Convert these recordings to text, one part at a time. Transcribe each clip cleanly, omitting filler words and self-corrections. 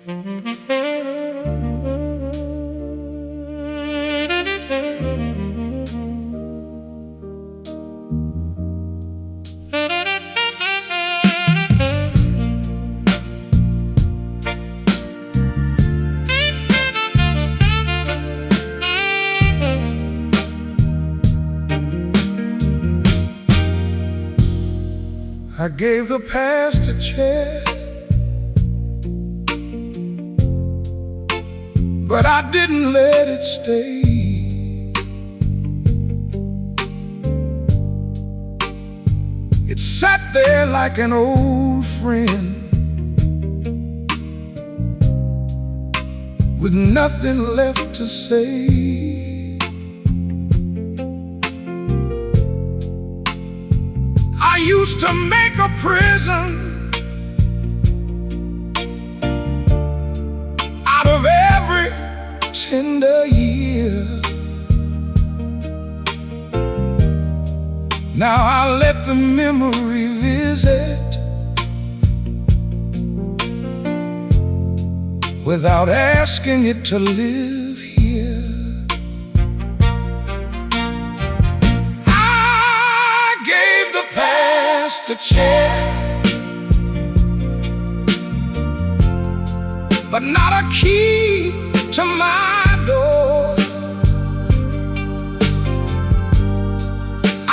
I gave the past a chance, but I didn't let it stay. It sat there like an old friend, with nothing left to say. I used to make a prison out of every tender year. Now I let the memory visit without asking it to live here. I gave the past a chance, but not a key to my door.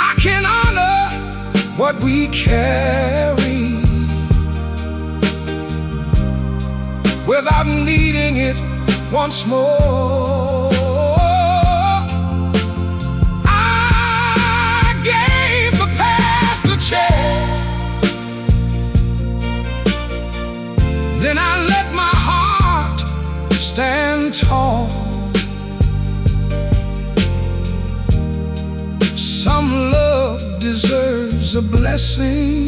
I can honor what we carry without needing it once more. I gave the past a chance, then I let my heart stand tall. Some love deserves a blessing,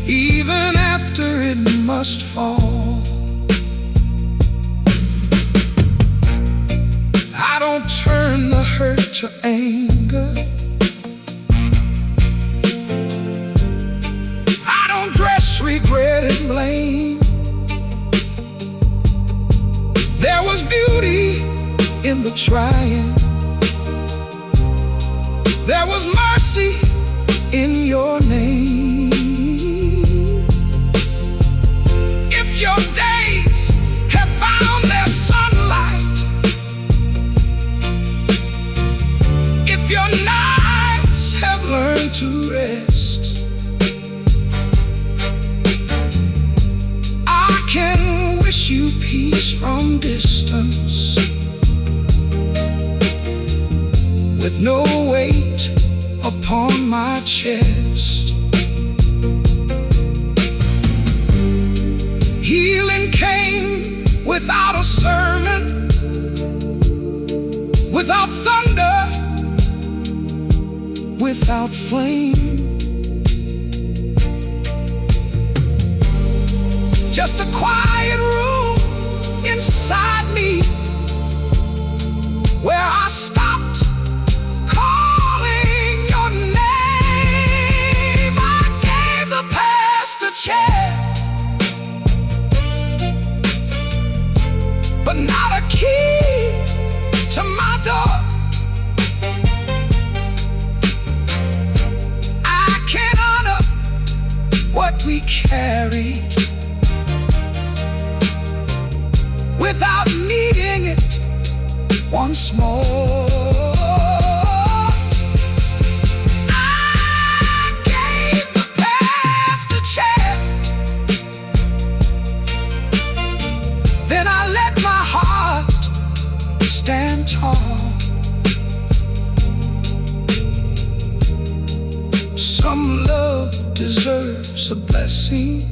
even after it must fall. I don't turn the hurt to anger, I don't dress regret and blame. There was beauty in the trying, there was mercy in your name. If your days have found their sunlight, if your nights have learned to rest, I can wish you peace from distance, with no weight upon my chest. Healing came without a sermon, without thunder, without flame. Just a quiet room inside me, where I stopped calling your name. I gave the past a chance, but not a key to my door. I can honor what we carried without needing it once more. I gave the past a chance, then I let my heart stand tall. Some love deserves a blessing,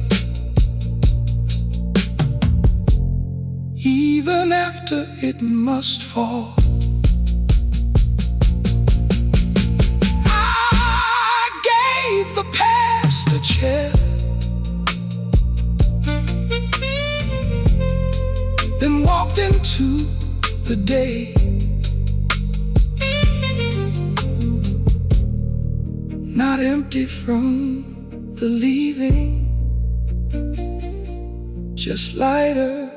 even after it must fall. I gave the past a chance, then walked into the day, not empty from the leaving, just lighter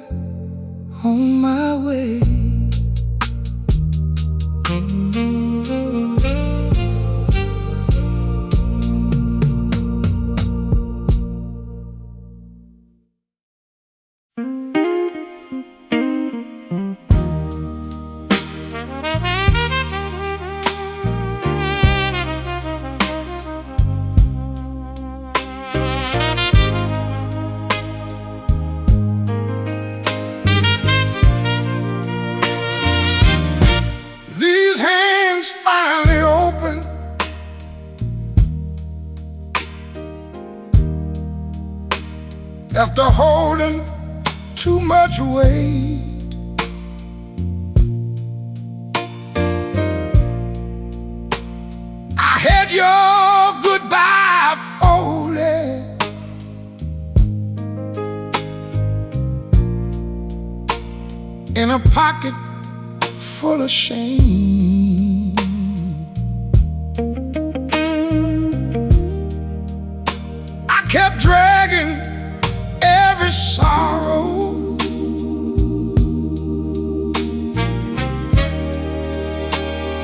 on my way. After holding too much weight, I had your goodbye folded in a pocket full of shame. I kept dragging every sorrow,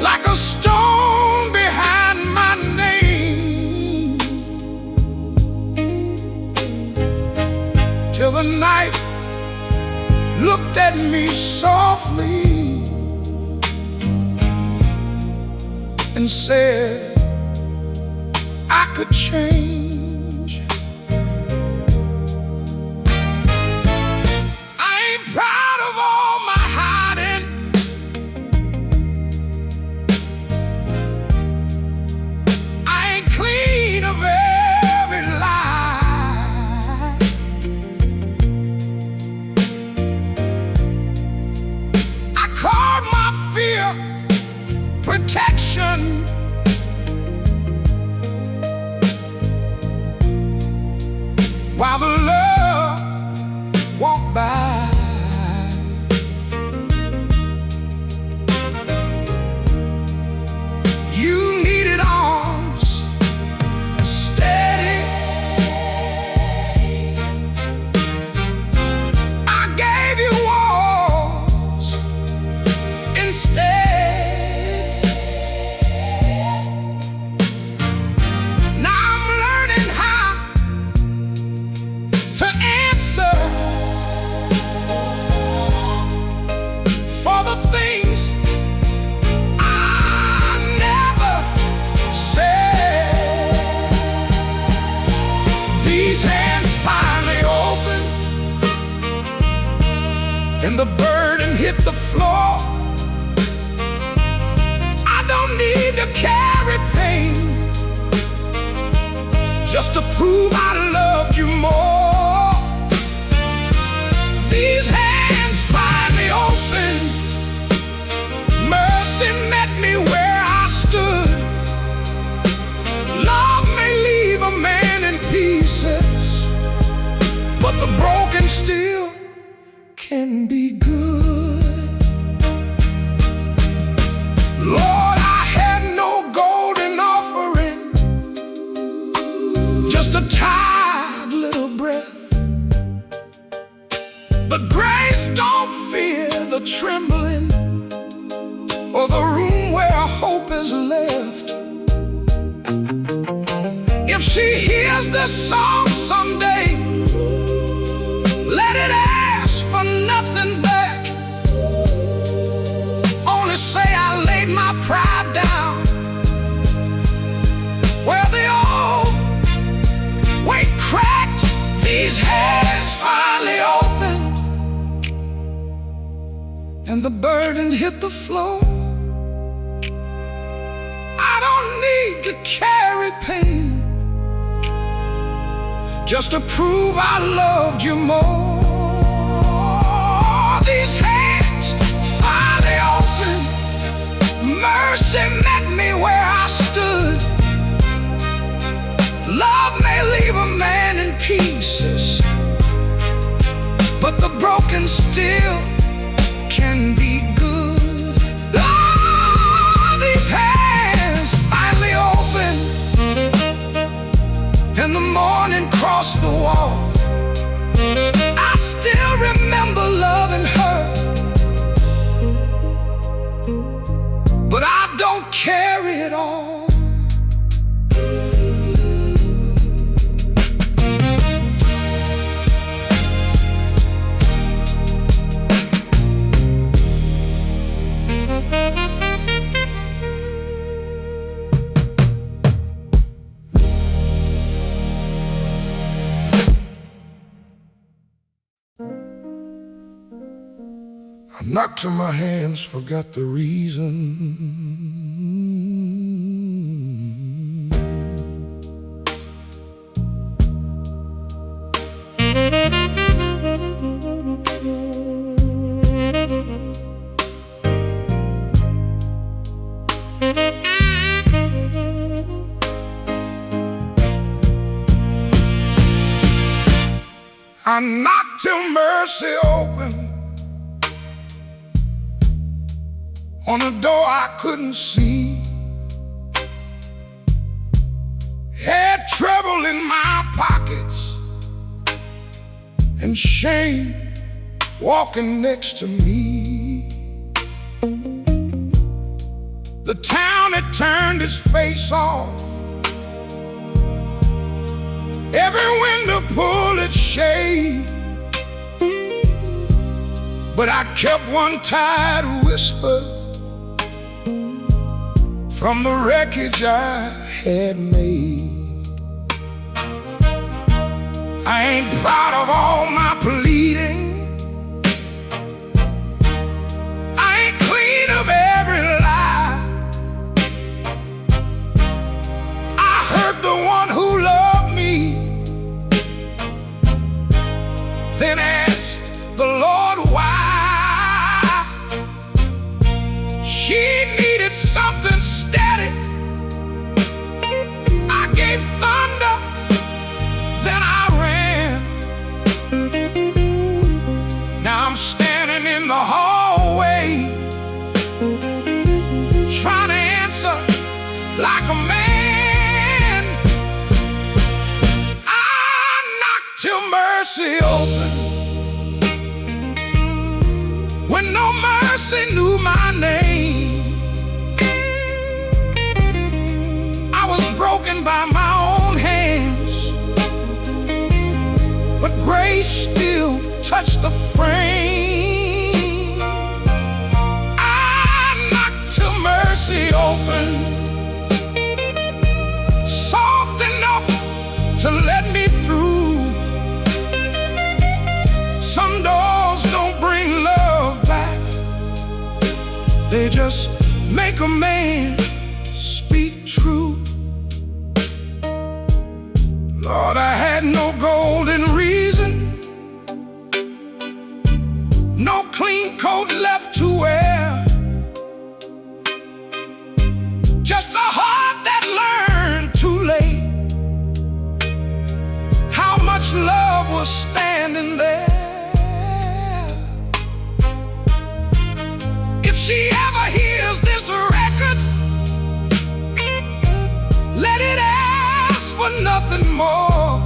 like a stone behind my name, till the night looked at me softly and said I could change. Protection, while the love walked by. You needed arms steady. I gave you walls instead. And the burden hit the floor. I don't need to carry pain just to prove I loved you more. These hands finally opened. Mercy met me where I stood. Love may leave a man in pieces, but the broken still can be good. Lord, I had no golden offering, just a tired little breath. But grace don't fear the trembling or the room where hope is left. If she hears this song someday, let it ask for nothing back. Only say I laid my pride down where the old weight cracked. These hands finally opened and the burden hit the floor. I don't need to carry pain just to prove I loved you more. These hands finally opened. Mercy met me where I stood. Love may leave a man in pieces, but the broken still can be good. Oh, these hands finally opened and the morning crossed the wall. I still remember loving her, but I don't carry it on. I knocked till my hands forgot the reason. I knocked till mercy opened on a door I couldn't see. Had trouble in my pockets and shame walking next to me. The town had turned its face off, every window pulled its shade, but I kept one tired whisper from the wreckage I had made. I ain't proud of all my pleading, I ain't clean of every lie. I hurt the one who loved me, then asked the Lord why. She needed something steady. I gave thunder, then I ran. Now I'm standing in the hallway, trying to answer like a man. I knocked till mercy opened, when no mercy knew my name. I was broken by my own hands, but grace still touched the frame. I knocked till mercy opened, soft enough to let me through. Some doors don't bring love back, they just make a man speak true. Lord, I had no golden reason, no clean coat left to wear, just a heart that learned too late how much love was standing there. If she ever hears this record, let it ask for nothing more.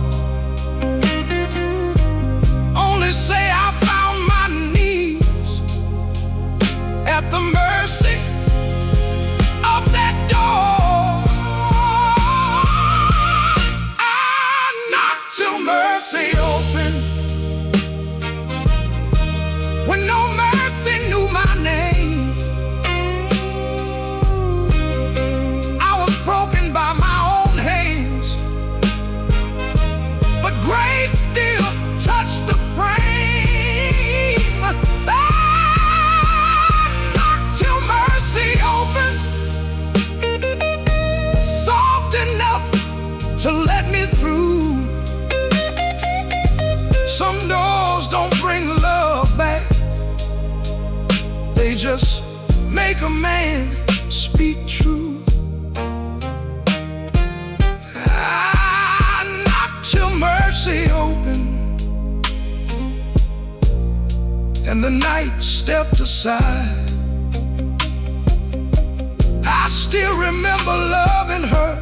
Only say I found my knees at the mercy of that door. I knocked till mercy opened, when no mercy knew my name. I was broken by my own hands, but grace still touched the frame. I knocked till mercy opened, soft enough to let me through. Some doors don't bring love back, they just make a man speak true. I knocked till mercy opened, and the night stepped aside. I still remember loving her,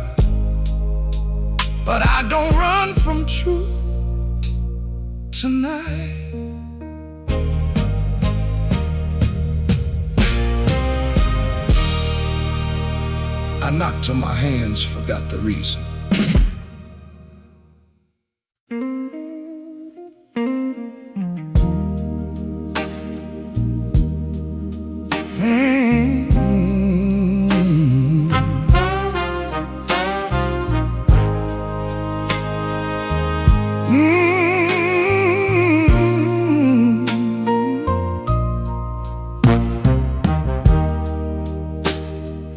but I don't run from truth tonight. I knocked till my hands forgot the reason.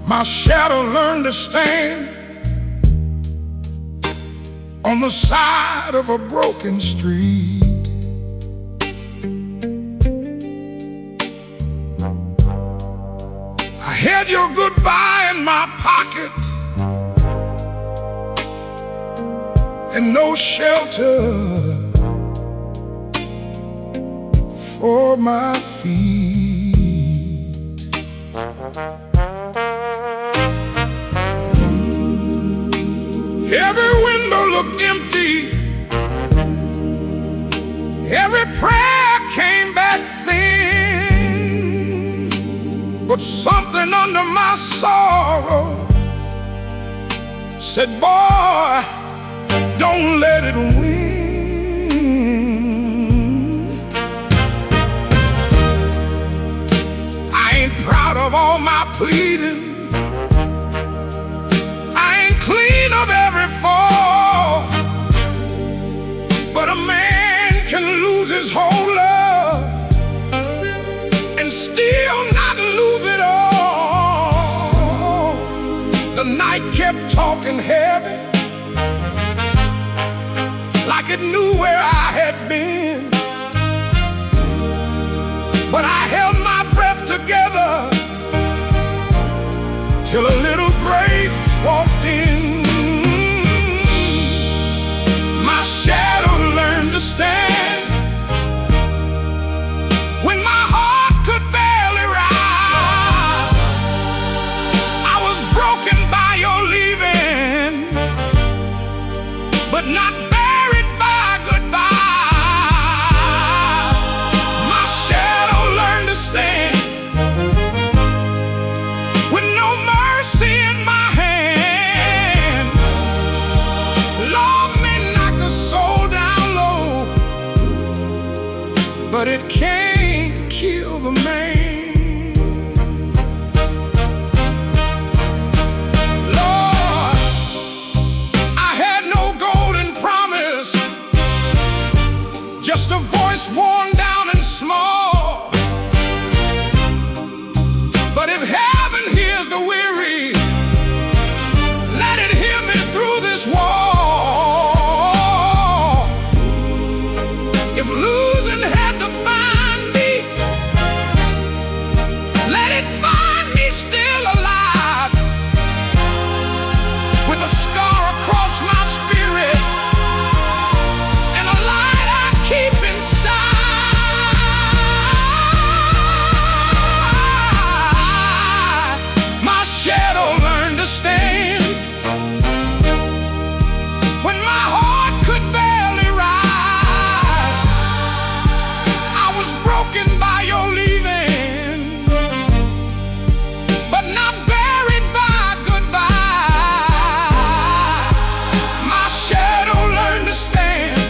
My shadow learned to stand on the side of a broken street. I had your goodbye in my pocket and no shelter for my feet. Every window looked empty, every prayer came back thin, but something under my sorrow said, boy, don't let it win. I ain't proud of all my pleading, clean of every fall, but a man can lose his whole love and still not lose it all. The night kept talking heavy, like it knew where I had been, but I held my breath together till a little grace walked in. My shadow learned to stand when my heart could barely rise. I was broken by your leaving, but not buried by goodbye. My shadow learned to stand with no mercy in my hand. Love may knock a soul down low, but it can't kill the man. Lord, I had no golden promise, just a voice worn down and small. But if heaven hears the weary, let it hear me through this wall. If losing had to find me, let it find me still alive, with a scar across my spirit and a light I keep inside. My shadow learned to stand when my heart could barely rise. I was broken by your leaving, but not buried by goodbye. My shadow learned to stand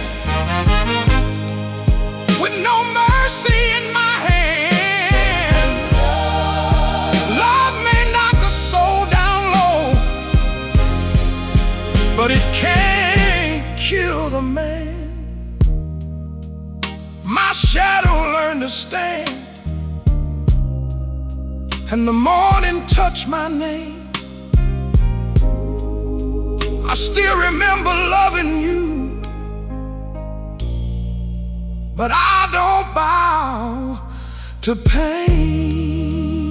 with no mercy in my hand. Love may knock a soul down low, but it can't kill the man. My shadow learned to stand, and the morning touched my name. I still remember loving you, but I don't bow to pain.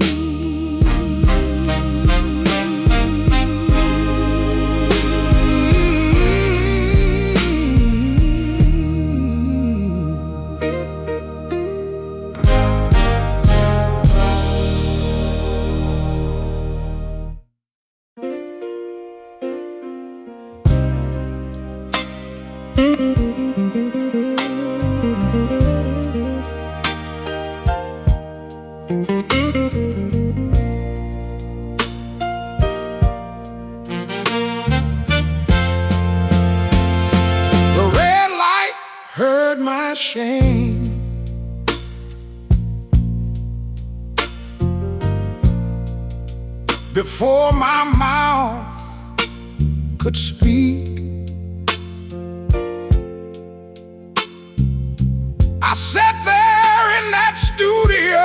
heard my shame. Before my mouth could speak, I sat there in that studio,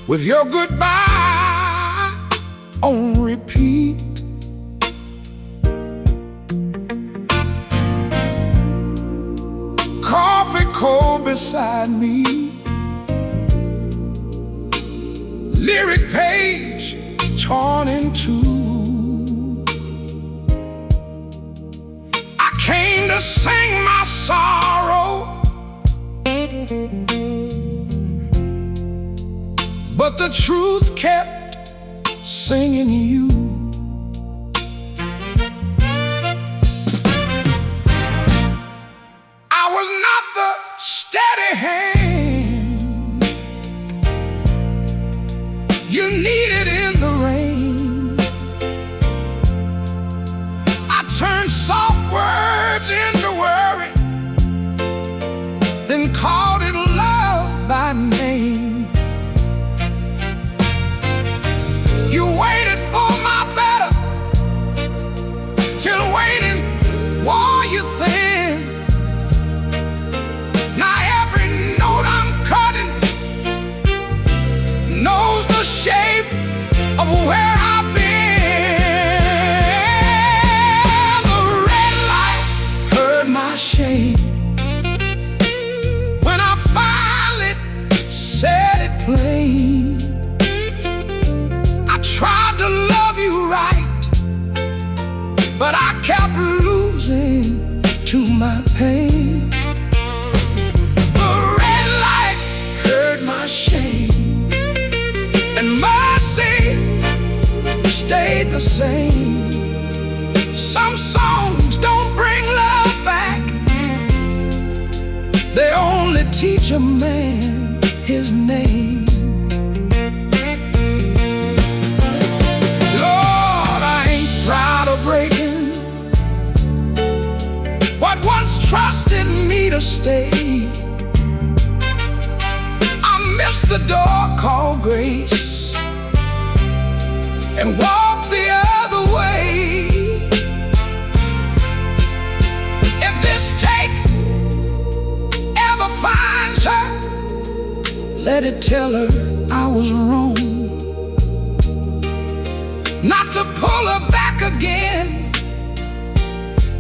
with your goodbye on repeat. Coffee cold beside me, lyric page torn in two. I came to sing my sorrow, but the truth kept singing you. I was not the steady hand you needed in the rain. I turned soft words into worry, then called it love by name. You waited for my better, till waiting wore you thin. Now every note I'm cutting knows the shape of where I've been. The red light heard my shame when I finally said it plain. I tried to love you right, but I kept losing to my pain. The red light heard my shame, and mercy stayed the same. Some songs don't bring love back, they only teach a man his name. Lord, I ain't proud of breaking what once trusted me to stay. I missed the door called grace and walked the other way. If this take ever finds her, let it tell her I was wrong, not to pull her back again,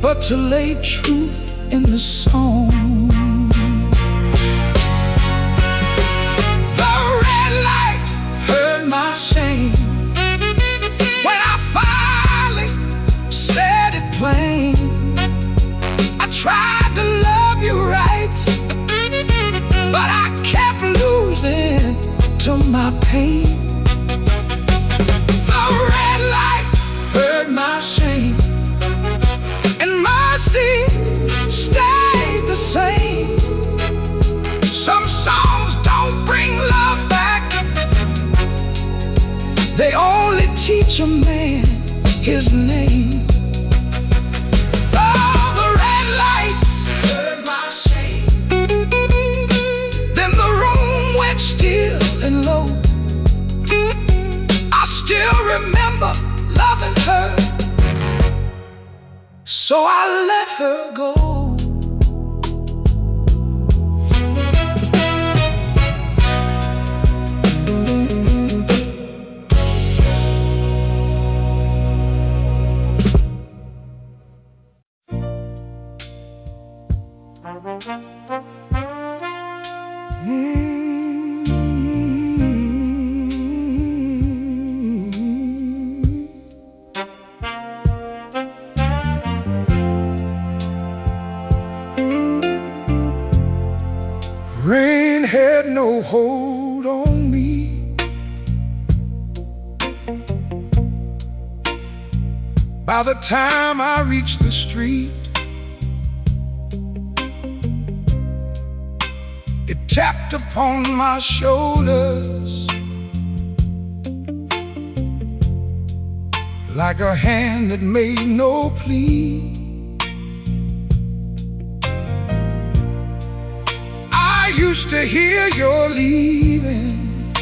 but to lay truth in the song. The red light heard my shame when I finally said it plain. I tried to love you right, but I kept losing to my pain. The red light heard my shame, and mercy stayed the same. Some songs don't bring love back, they only teach a man his name. Oh, the red light heard my shame, then the room went still and low. I still remember loving her, so I let her go. Rain had no hold on me. By the time I reached the street, it tapped upon my shoulders like a hand that made no plea. I used to hear you're leaving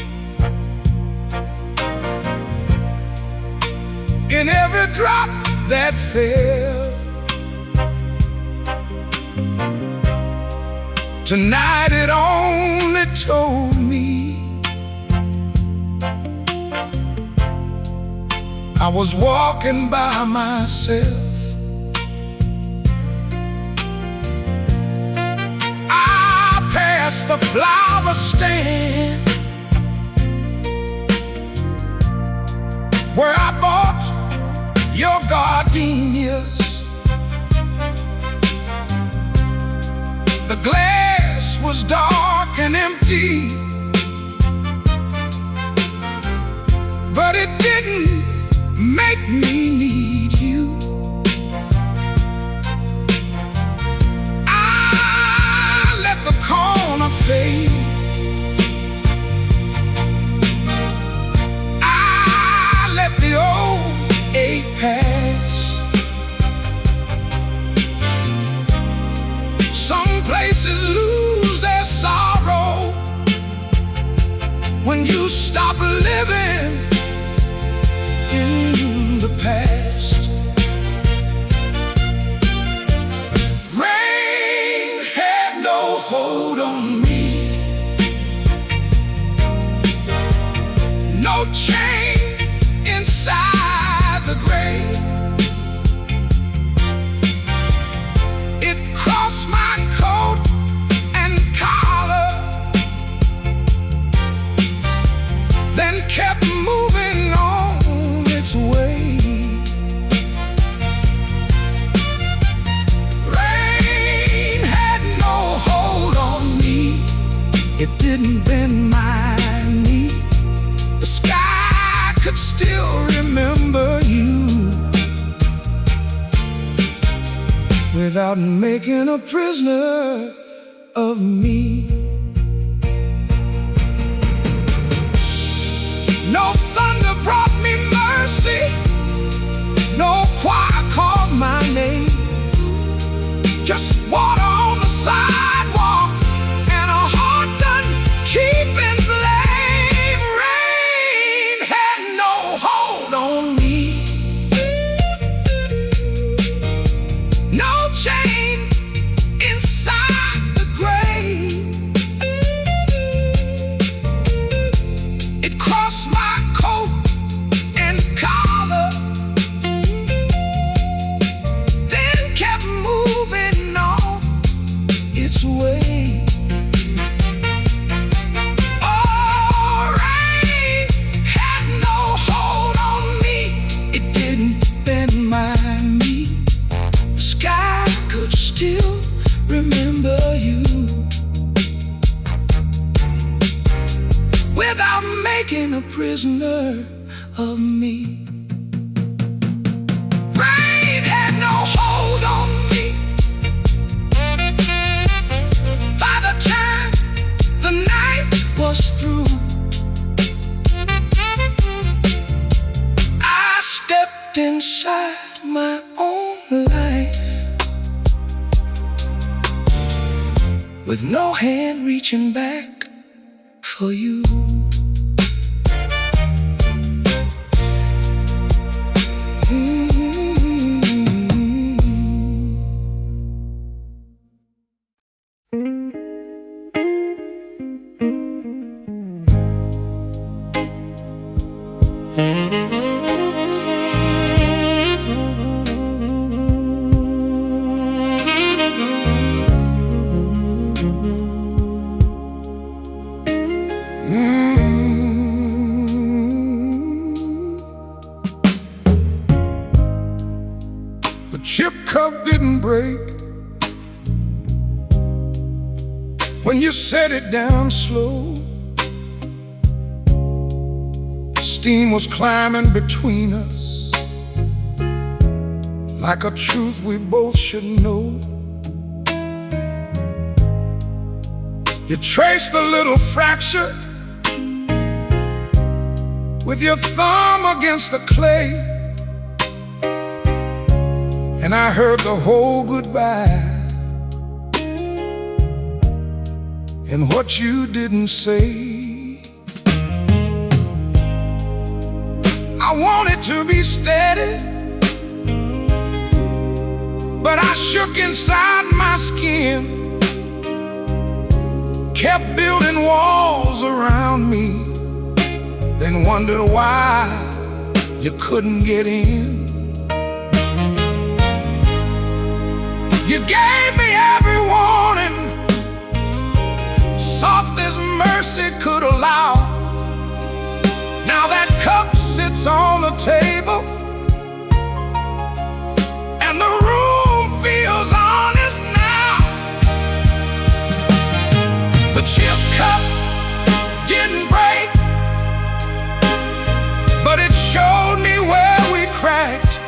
in every drop that fell. Tonight it only told me I was walking by myself. I passed the flower stand where I bought your gardenias. The glass was dark and empty, but it didn't make me need you. I let the corner fade. I let the old ache pass. Some places lose their sorrow when you stop living in the past. Rain had no hold on me, no chain inside the grave. It crossed my coat and collar, then kept moving on its way. Rain had no hold on me, it didn't bend my knee. The sky could still remember you without making a prisoner of me. No thunder brought me mercy, no choir called my name. Just water on the sidewalk and a heart done keeping blame. Rain had no hold on me, no chain inside the grave. It crossed my coat and collar, then kept moving on its way. Oh, rain had no hold on me, it didn't bend my knee. The sky could still remember you without making a prisoner of me. Rain had no hold on me. By the time the night was through, I stepped inside my own life with no hand reaching back for you. The chip cup didn't break when you set it down slow. Steam was climbing between us like a truth we both should know. You traced the little fracture with your thumb against the clay. and I heard the whole goodbye. And what you didn't say, I wanted to be steady, but I shook inside my skin, kept building walls around me, then wondered why you couldn't get in. You gave me every warning, soft as mercy could allow. Now that cup sits on the table, and the room feels honest now. The chip cup didn't break, but it showed me where we cracked.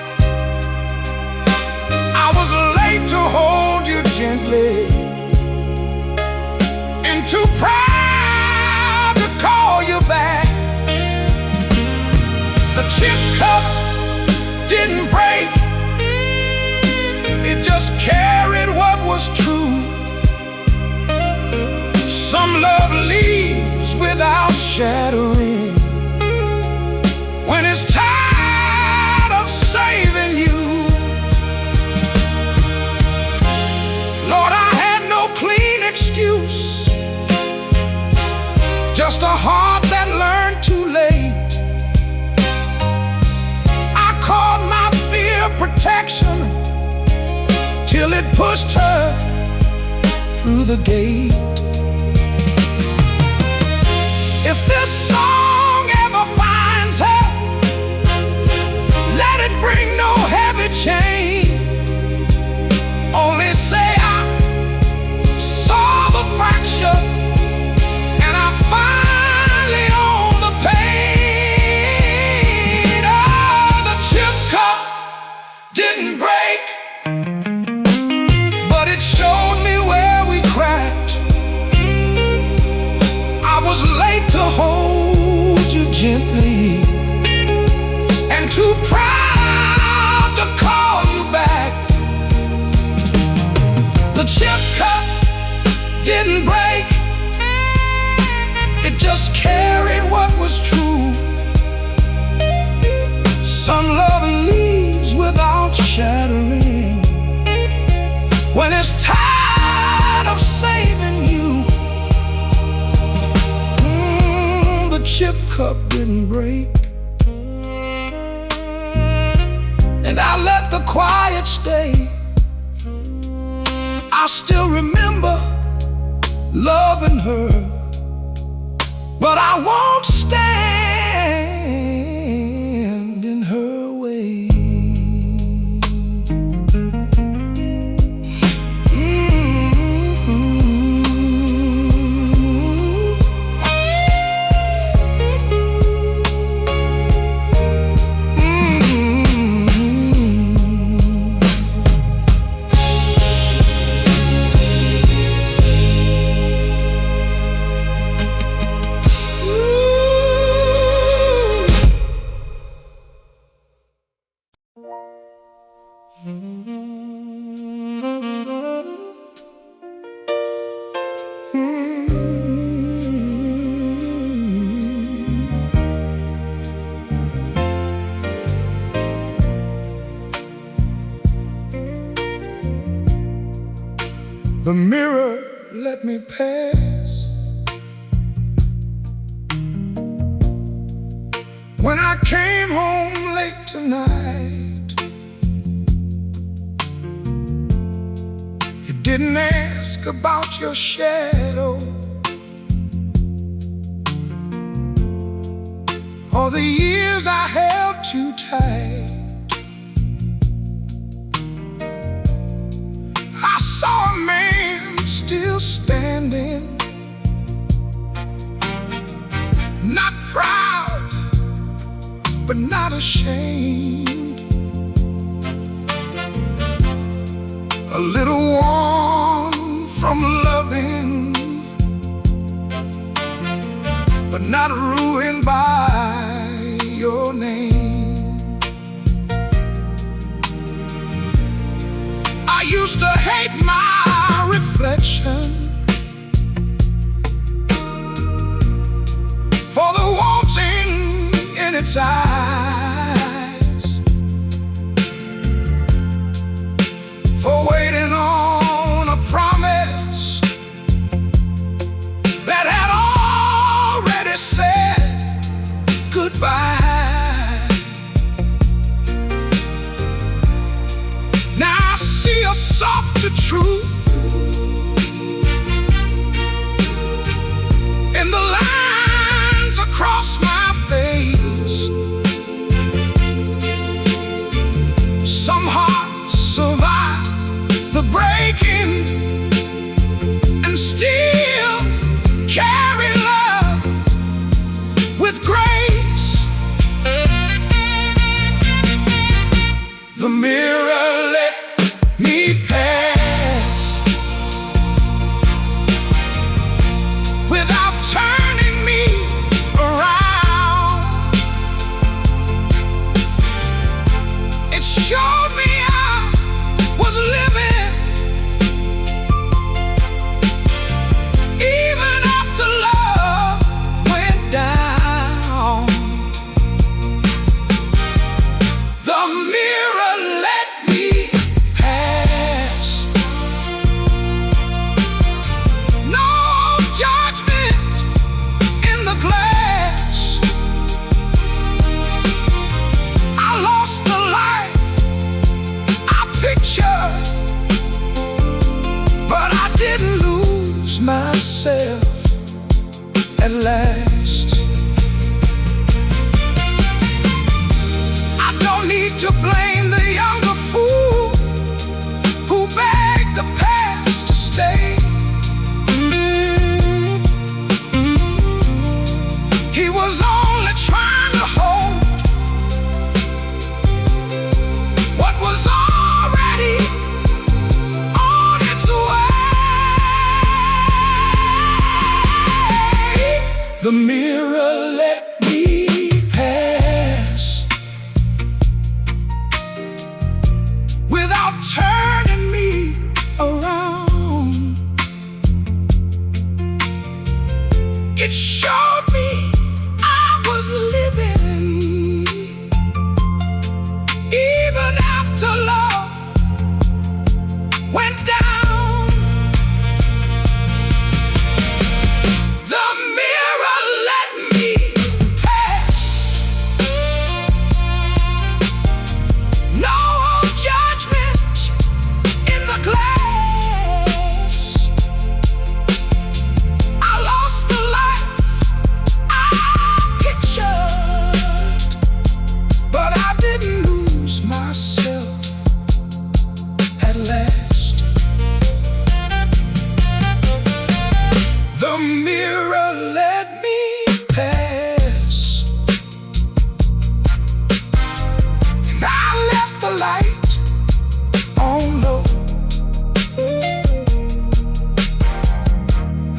I was late to hold you gently, and too proud to call you back. The chip cup didn't break, it just carried what was true. Some love leaves without shattering when it's tired of saving you. Lord, I had no clean excuse, just a heart that learned too late. I called my fear protection till it pushed her through the gate. If this song ever finds her, let it bring no heavy chain. Only say I saw the fracture, and I finally own the pain. Oh, the chip cup didn't break, but it showed me where we cracked. I was late to hold you gently, and too proud to call you back. The chip cup didn't break, it just carried what was true. Some love leaves without shattering when it's tired of saving you. The chip cup didn't break, and I let the quiet stay. I still remember loving her, but I won't stand in her way. The mirror let me pass when I came home late tonight. You didn't ask about your shadow or the years I held too tight. I saw a man still standing, not proud, but not ashamed. A little worn from loving, but not ruined by your name. hate my reflection for the wanting in its eyes, for waiting on a promise that had already said goodbye. Now I see a softer truth in the lines across my face. Some hearts survive the breaking and still carry love with grace. The mirror let me pass without turning me around. It showed me I was living even after love went down. The mirror let me pass. No judgment in the glass. I lost the life I pictured, but I didn't lose myself at last. I don't need to blame the younger fool who begged the past to stay. He was only trying to hold what was already on its way. The mirror let me pass without turning me around. It showed me I was living even after love went down. The mirror let me pass. No judgment in the glass. I lost the life I pictured, but I didn't lose myself at last. The mirror let me pass, and I left the light on low.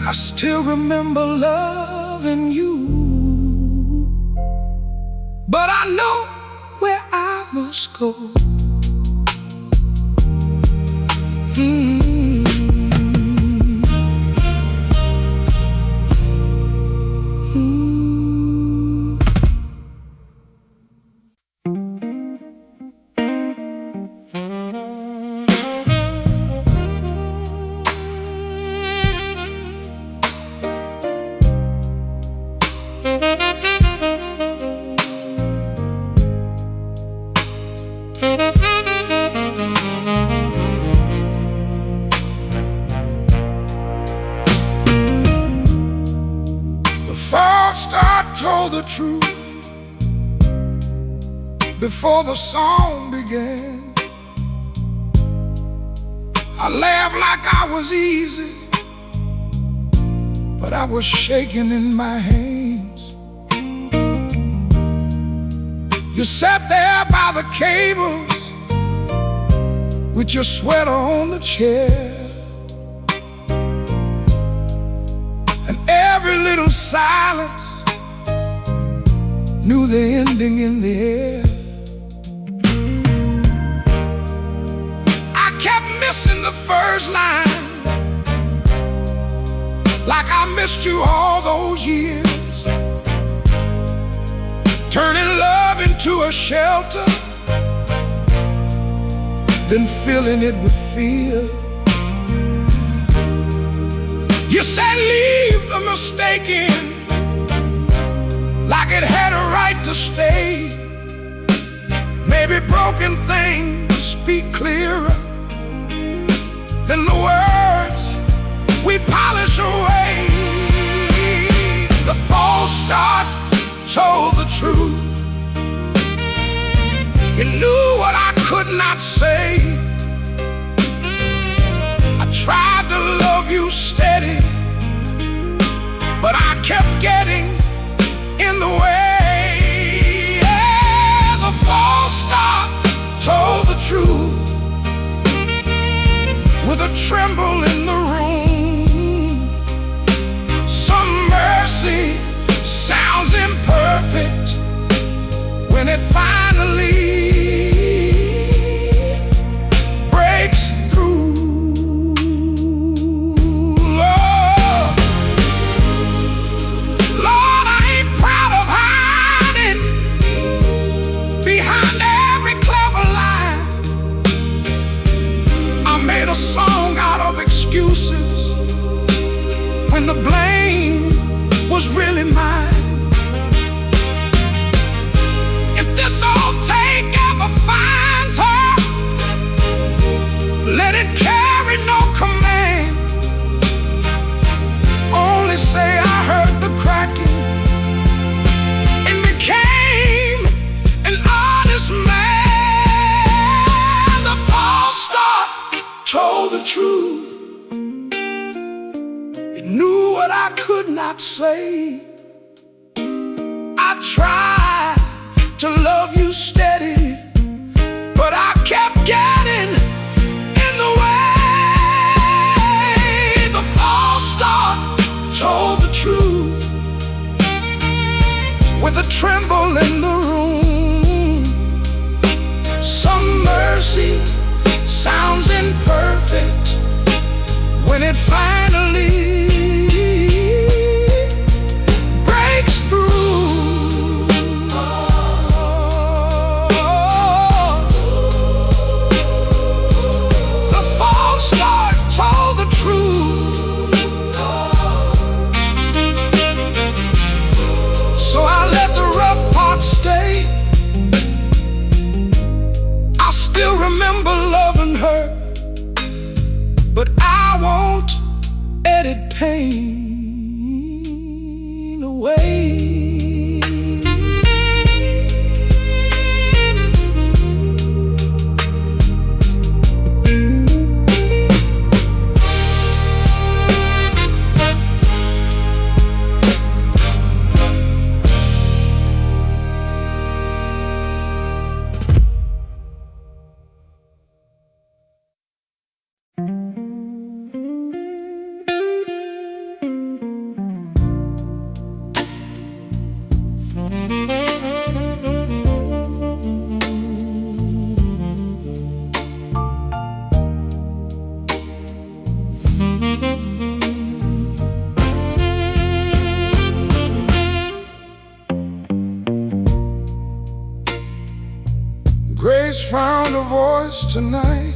I still remember loving you, but I know where I must go. First I told the truth before the song began. I laughed like I was easy, but I was shaking in my hands. You sat there by the cables with your sweater on the chair, and every little silence knew the ending in the air. I kept missing in the first line, like I missed you all those years, turning love into a shelter, then filling it with fear. You said leave the mistaken, like it had a right to stay. Maybe broken things speak clearer than the words we polish away. The false start told the truth. You knew what I could not say. I tried to love you steady, but I kept getting in the way. Yeah, the false start told the truth, with a tremble in the room. Some mercy sounds imperfect when it finally breaks through. Lord, I ain't proud of hiding behind every clever lie. I made a song out of excuses when the blame was really mine. If this old take ever finds her, let it carry no command. Only say I heard the cracking and became an honest man. The false start told the truth. It knew what I could not say. I tried to love you steady, but I kept getting in the way. The false start told the truth, with a tremble in the room. Some mercy sounds imperfect when it finally breaks through. The false start told the truth, so I let the rough part stay. I still remember loving her, but I won't edit pain away. Grace found a voice tonight,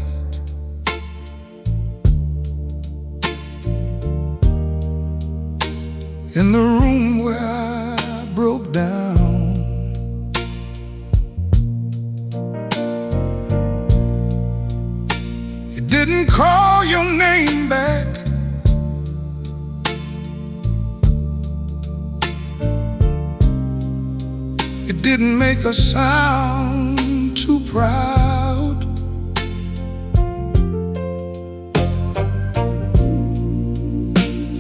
in the room where I broke down. It didn't call your name back, it didn't make a sound too proud.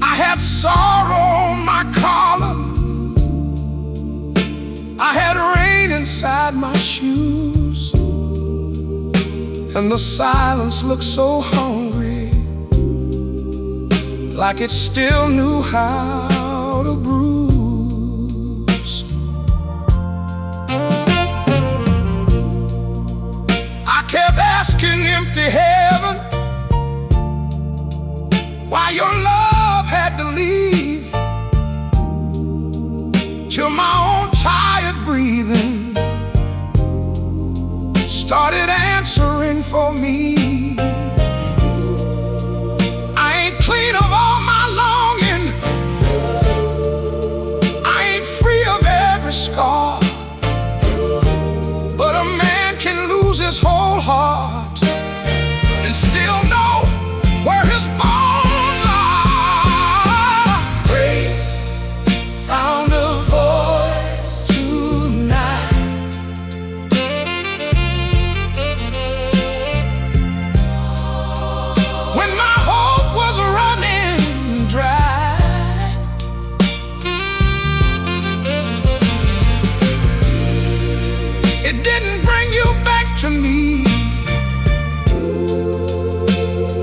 I had sorrow on my collar, I had rain inside my shoes, and the silence looked so hungry, like it still knew how to bruise. I kept asking empty heaven started answering for me. I ain't clean of all my longing, I ain't free of every scar, but a man can lose his whole heart and still know where his bones are. Grace found a voice tonight. When my hope was running dry, it didn't bring you back to me.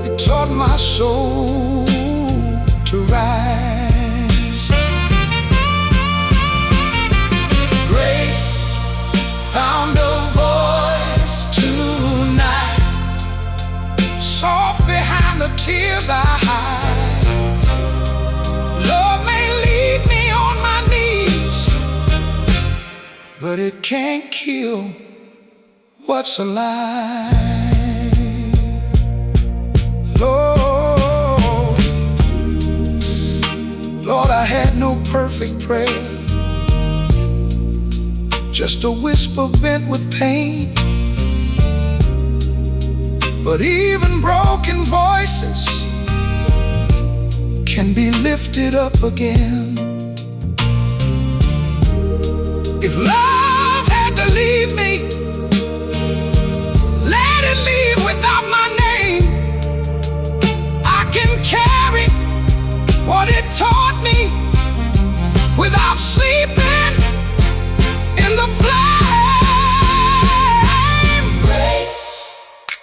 It taught my soul to rise. Grace found a voice tonight, soft behind the tears I hide. Love may leave me on my knees, but it can't kill what's alive. Lord, Lord, I had no perfect prayer, just a whisper bent with pain. But even broken voices can be lifted up again. If love had to leave me, let it leave without my name. I can carry what it taught me without sleeping in the flame. Grace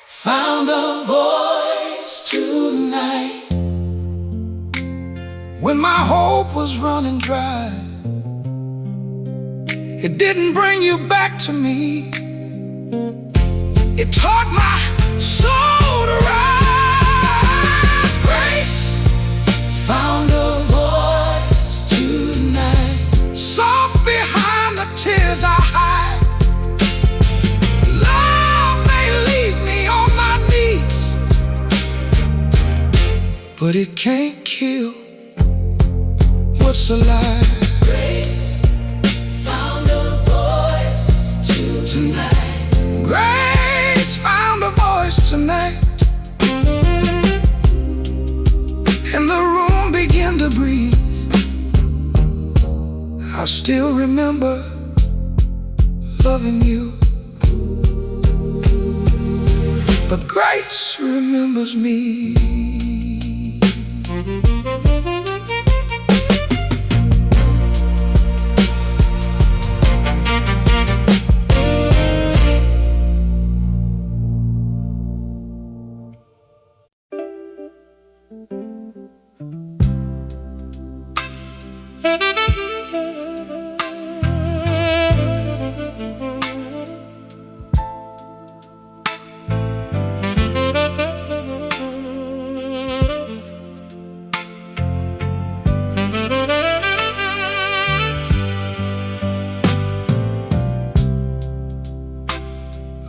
found a voice tonight. When my hope was running dry, it didn't bring you back to me. It taught my soul to rise. Grace found a voice tonight, soft behind the tears I hide. Love may leave me on my knees, but it can't kill what's alive. Grace found a voice tonight. Grace found a voice tonight, and the room began to breathe. I still remember loving you, but grace remembers me.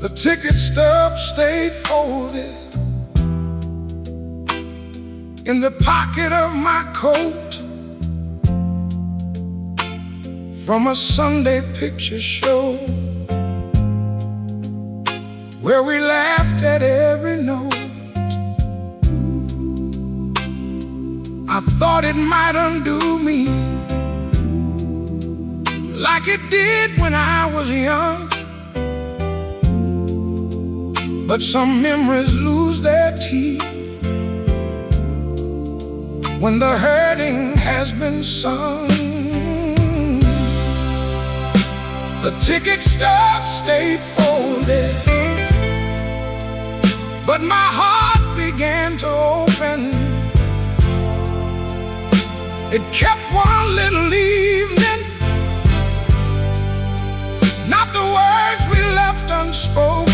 The ticket stub stayed folded in the pocket of my coat from a Sunday picture show where we laughed at every note. I thought it might undo me like it did when I was young, but some memories lose their teeth when the hurting has been sung. The ticket stub stayed folded, but my heart began to open. It kept one little evening, not the words we left unspoken.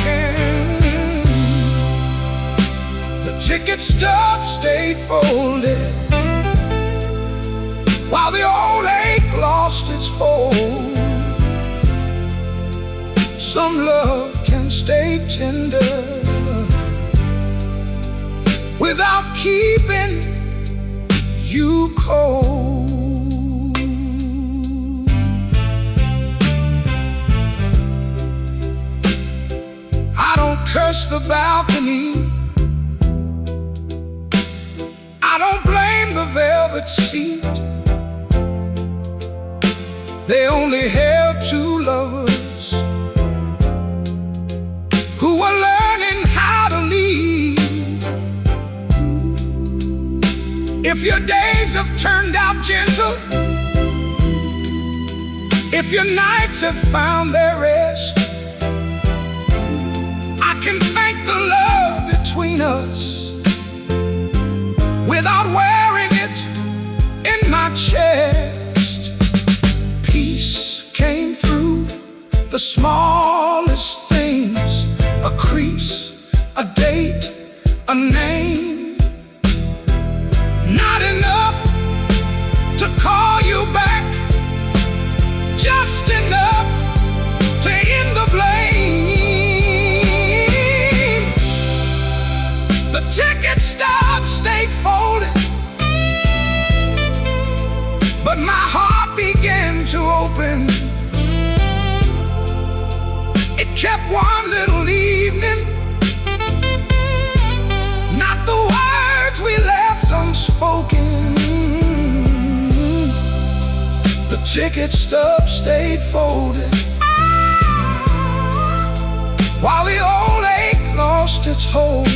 The ticket stub stayed folded while the old ache lost its hold. Some love can can stay tender without keeping you cold. I don't curse the balcony, I don't blame the velvet seat. They only held two lovers who were learning how to lead. If your days have turned out gentle, if your nights have found their rest, I can thank the love between us without wearing it in my chest. Peace came through the smallest things, a crease, a date, a name. Not enough to call you back, just enough to end the blame. The ticket stub stayed folded, but my heart began to open. It kept one little evening, not the words we left unspoken. The ticket stub stayed folded while the old ache lost its hold.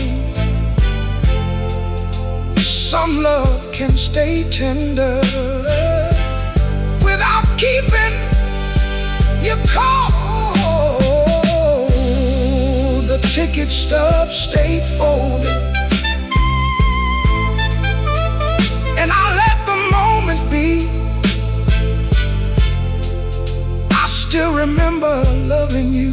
Some love can stay tender without keeping you cold. The ticket stub stayed folded, and I let the moment be. I still remember loving you,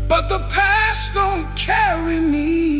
but the past don't carry me.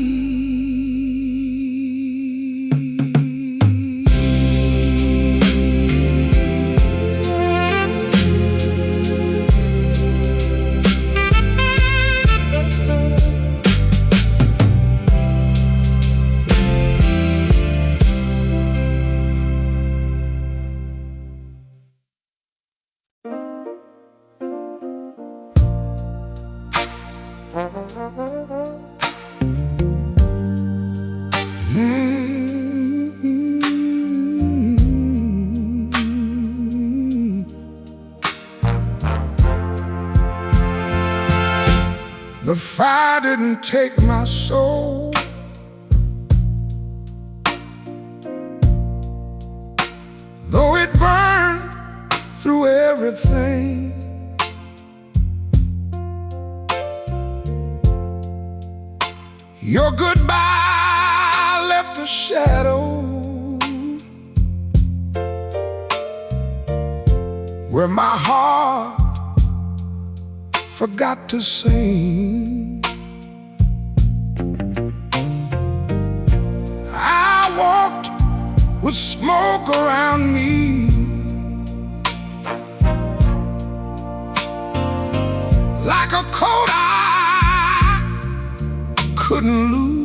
The fire didn't take my soul, though it burned through everything. Your goodbye left a shadow where my heart forgot to sing. I walked with smoke around me, like a coat I couldn't lose.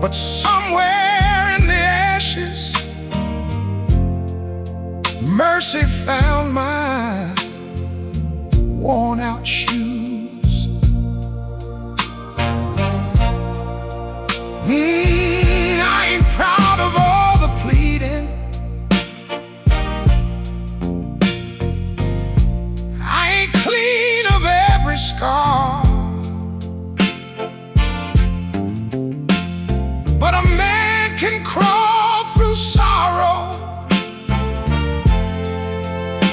But somewhere in the ashes, mercy found my worn out shoes. I ain't proud of all the pleading, I ain't clean of every scar, but a man can crawl through sorrow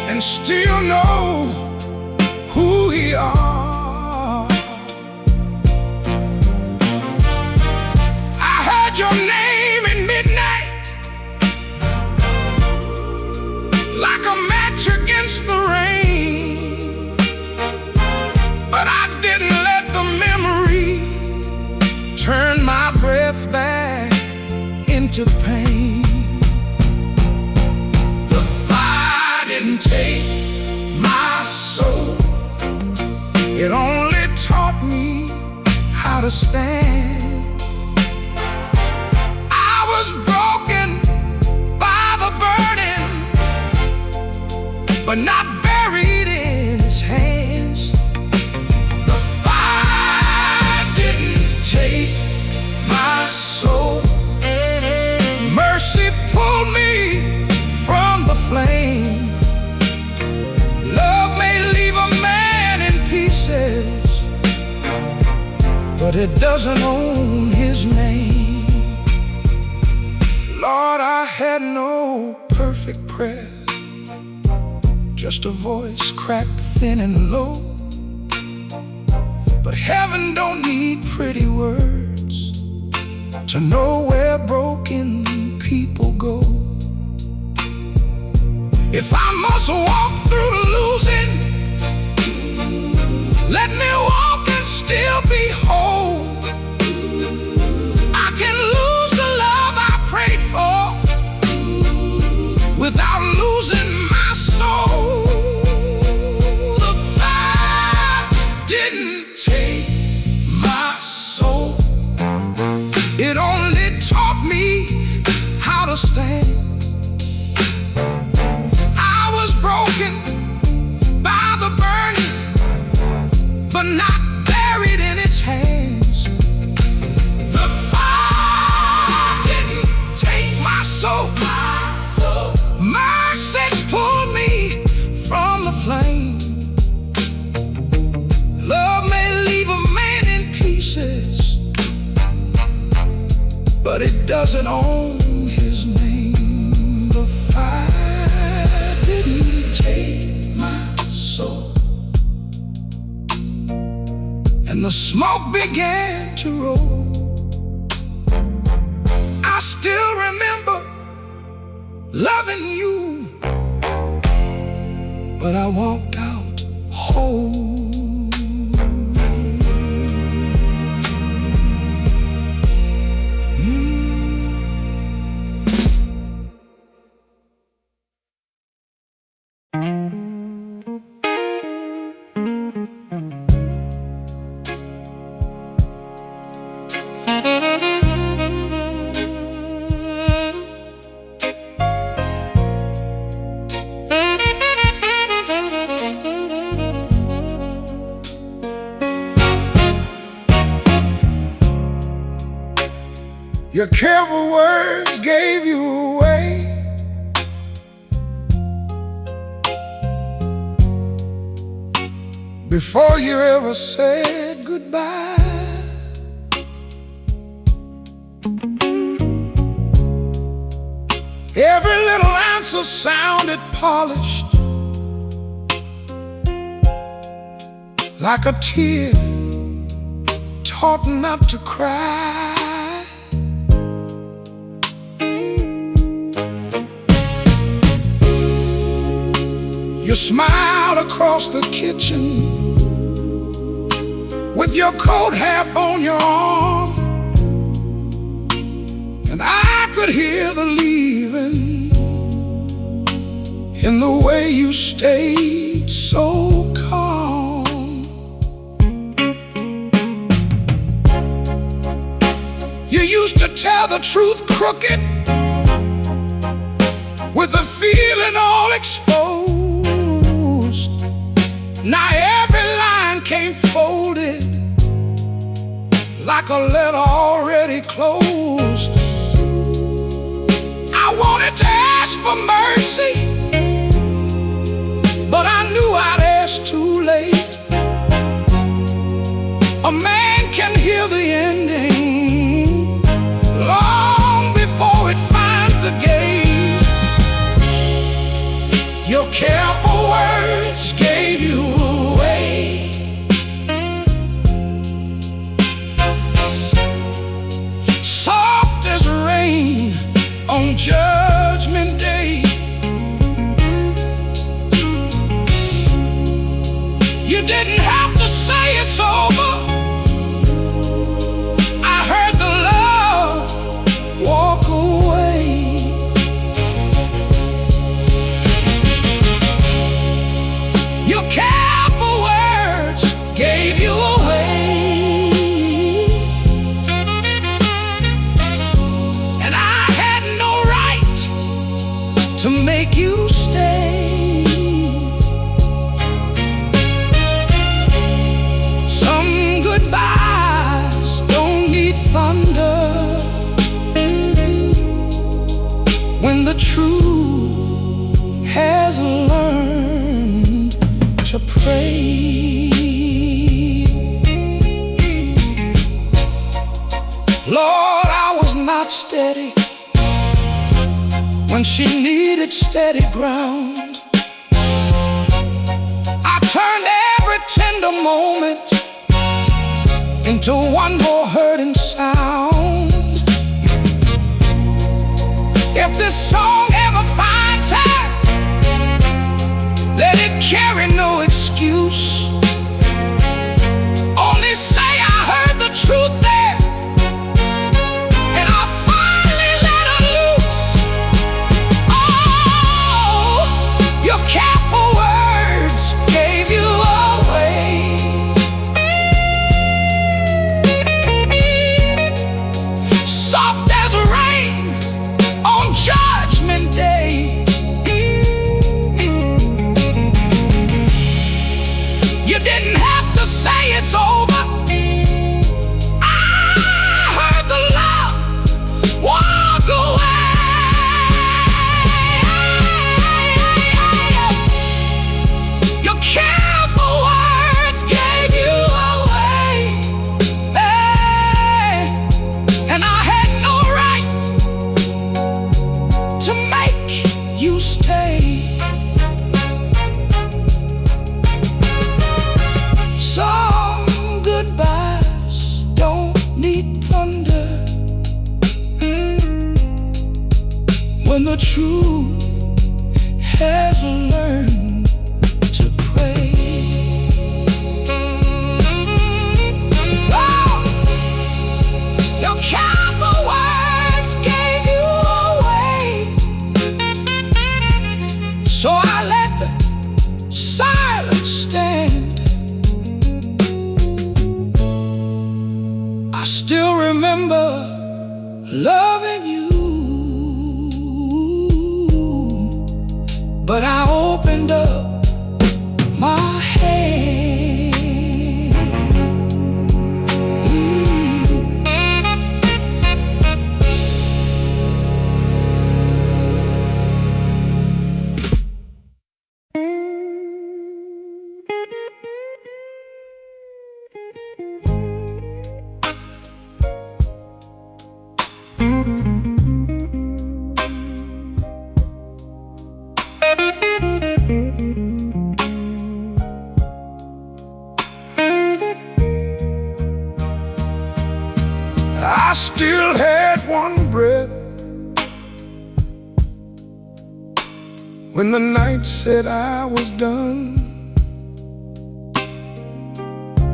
and still know who he are. I heard your name in midnight, like a match against the rain, but I didn't let the memory turn my breath back into pain. didn't take my soul. It only taught me how to stand. I was broken by the burning, but not buried in its hands. The fire didn't take my soul. Mercy pulled me from the flame. Love may leave a man in pieces, but it doesn't own his name. Lord, I had no perfect prayer, just a voice cracked thin and low. But heaven don't need pretty words to know where broken people go. If I must walk through losing, let me walk and still be whole. I can lose the love I prayed for without losing my soul. The fire didn't take my soul. It only taught me how to stand. I was broken by the burning, but not buried in its hands. The fire didn't take my soul. Mercy pulled me from the flame. Love may leave a man in pieces, but it doesn't own his name. The fire didn't take my soul. And the smoke began to roll. I still remember loving you, but I walked out whole. Your careful words gave you away. Before you ever said goodbye. Every little answer sounded polished, like a tear taught not to cry. You smiled across the kitchen with your coat half on your arm, and I could hear the leaving in the way you stayed so calm. You used to tell the truth crooked, with the feeling all exposed. Now every line came folded like a letter already closed. I wanted to ask for mercy, but I knew I'd ask too late. A man can hear the ending long before it finds the gate. Your careful words gave you away. Soft as rain on Judgment Day, you didn't have to say it's over. I heard the love walk away. she needed steady ground. I turned every tender moment into one more hurting sound. If this song ever finds her, let it carry no excuse. Only say I heard the truth there, and I finally let her loose. Oh, your careful words gave you away. Soft as rain on Judgment Day. You didn't have to say it's over. I heard the love walk away. Your careful words gave you away. Hey, and I had no right to make you stay. Some goodbyes don't need thunder. When the truth has learned to pray. Oh, your careful words gave you away. So I let the silence stand. I still remember loving you, but I opened up my hand. I still had one breath when the night said I was done.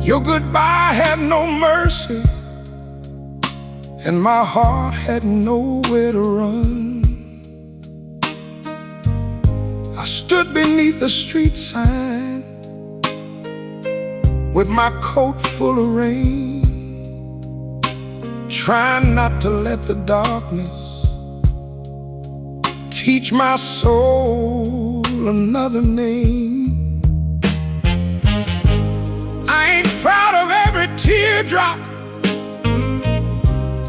Your goodbye had no mercy, and my heart had nowhere to run. I stood beneath the street sign with my coat full of rain, trying not to let the darkness teach my soul another name. I ain't proud of every teardrop,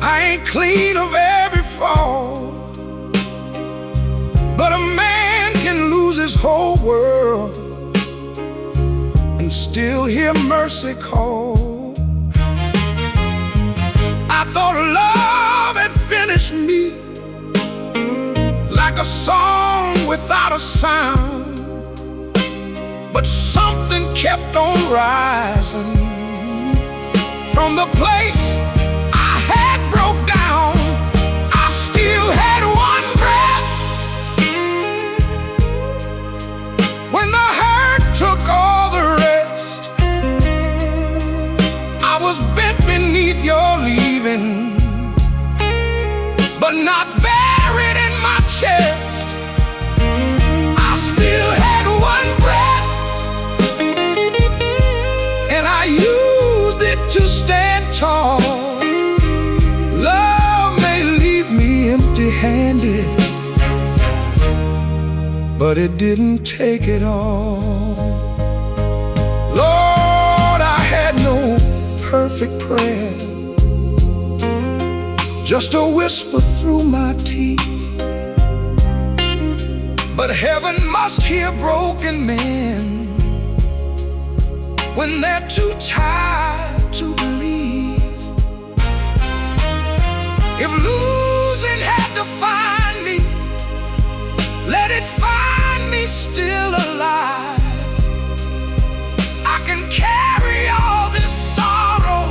I ain't clean of every fall, but a man can lose his whole world and still hear mercy call. I thought love had finished me, like a song without a sound, but something kept on rising from the place I had broke down. I still had one breath when the hurt took all the rest. I was bent beneath your leaving, but not buried in my chest. I still had one breath, and I used it to stand tall. Love may leave me empty-handed, but it didn't take it all. Lord, I had no perfect prayer, just a whisper through my teeth. But heaven must hear broken men when they're too tired to believe. If losing had defined me, he's still alive. I can carry all this sorrow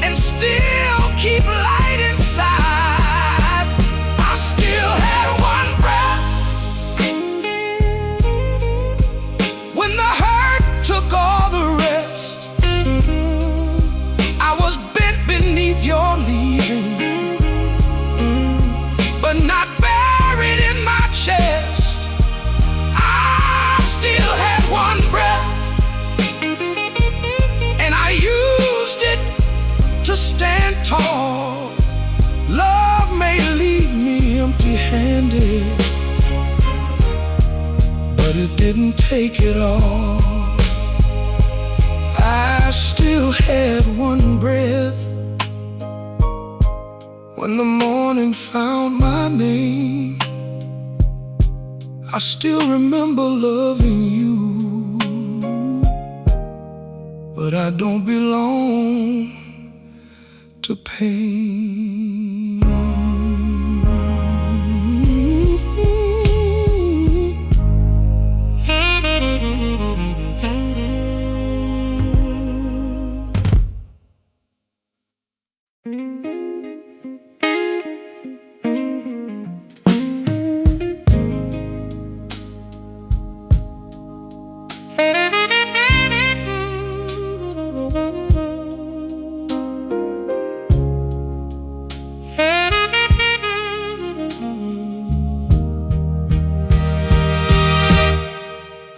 and still keep light inside. I still had one breath when the hurt took all the rest. I was bent beneath your leaving, but not buried in my chest. I still had one breath, and I used it to stand tall. Love may leave me empty-handed, but it didn't take it all. I still had one breath when the morning found my name. I still remember loving you, but I don't belong to pain.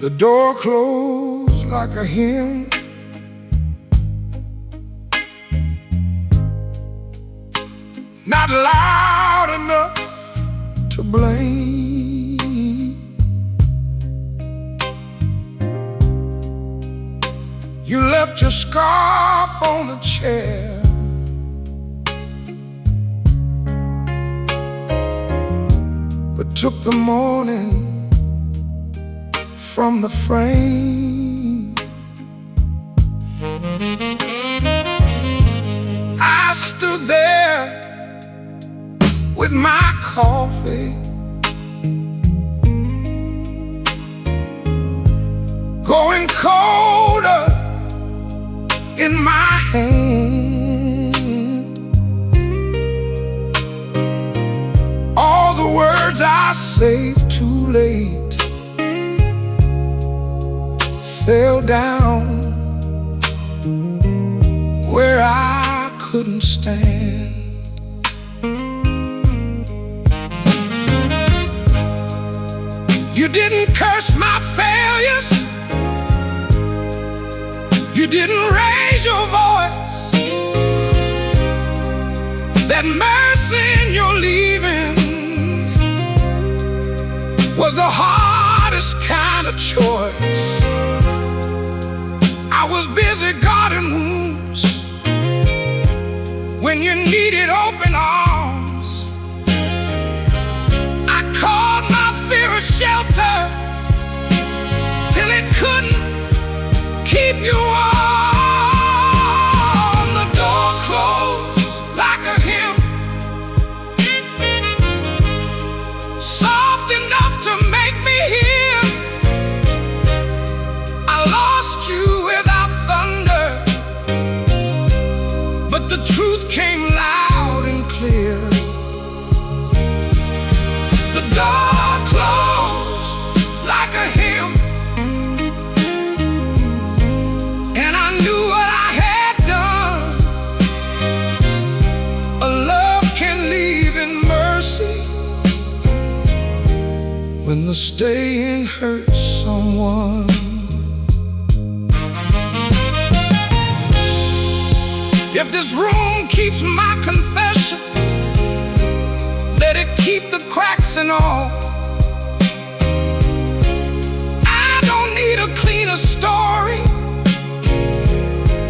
The door closed like a hymn, not loud enough to blame. You left your scarf on the chair, but took the morning from the frame. I stood there with my coffee, going colder in my hand. All the words I saved too late fell down where I couldn't stand. You didn't curse my failures, you didn't raise your voice. That mercy in your leaving was the hardest kind of choice. I was busy guarding wounds when you needed open arms. I called my fear a shelter till it couldn't keep you warm. The door closed like a hymn, soft enough to make me hear. I lost you without thunder, but the truth came loud and clear. The door closed like a hymn, and I knew what I had done. A love can leave in mercy when the staying hurts someone. If this room keeps my confession, let it keep the cracks and all. I don't need a cleaner story,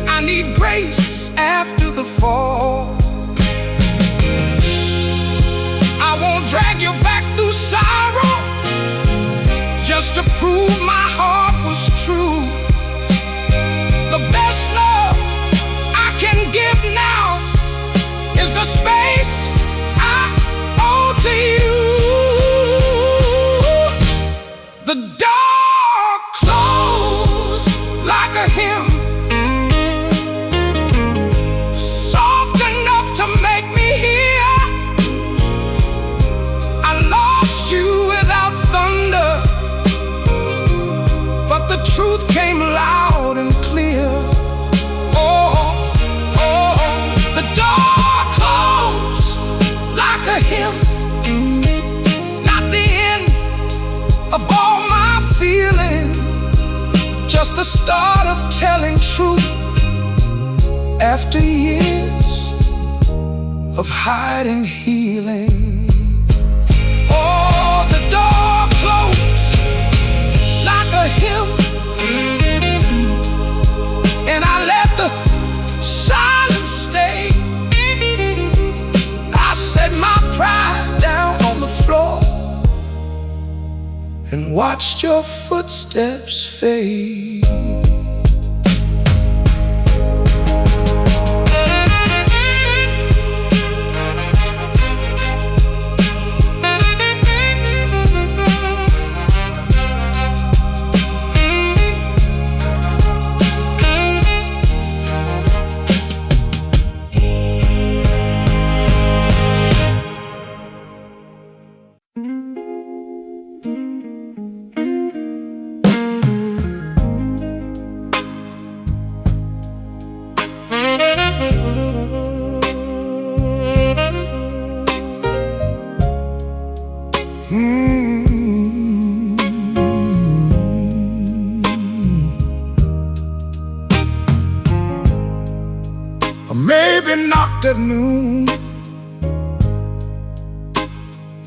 I need grace after the fall. I won't drag you back through sorrow just to prove my heart was true. The best love I can give now is the space I owe to you. The door closed like a hymn, soft enough to make me hear. I lost you without thunder, but the truth came loud and clear. Oh, oh, the door closed like a hymn, not the end of all my feeling, just the start of telling truth after years of hiding healing. Oh, the door closed like a hymn, and I let the silence stay. I set my pride down on the floor and watched your footsteps fade. Maybe knocked at noon,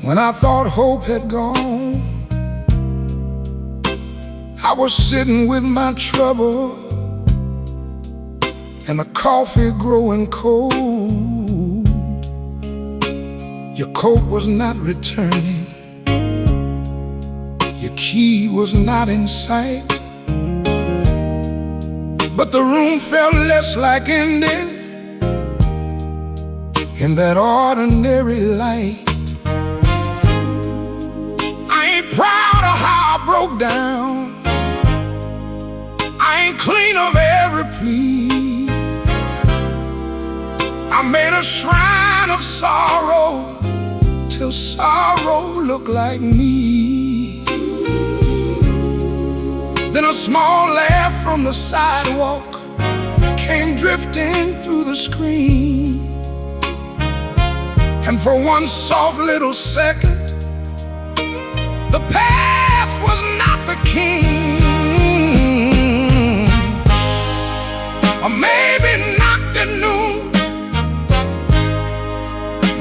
when I thought hope had gone. I was sitting with my trouble and the coffee growing cold. Your coat was not returning, your key was not in sight, but the room felt less like ending in that ordinary light. I ain't proud of how I broke down, I ain't clean of every plea. I made a shrine of sorrow till sorrow looked like me. Then a small laugh from the sidewalk came drifting through the screen, and for one soft little second, the past was not the king. Or maybe knocked at noon,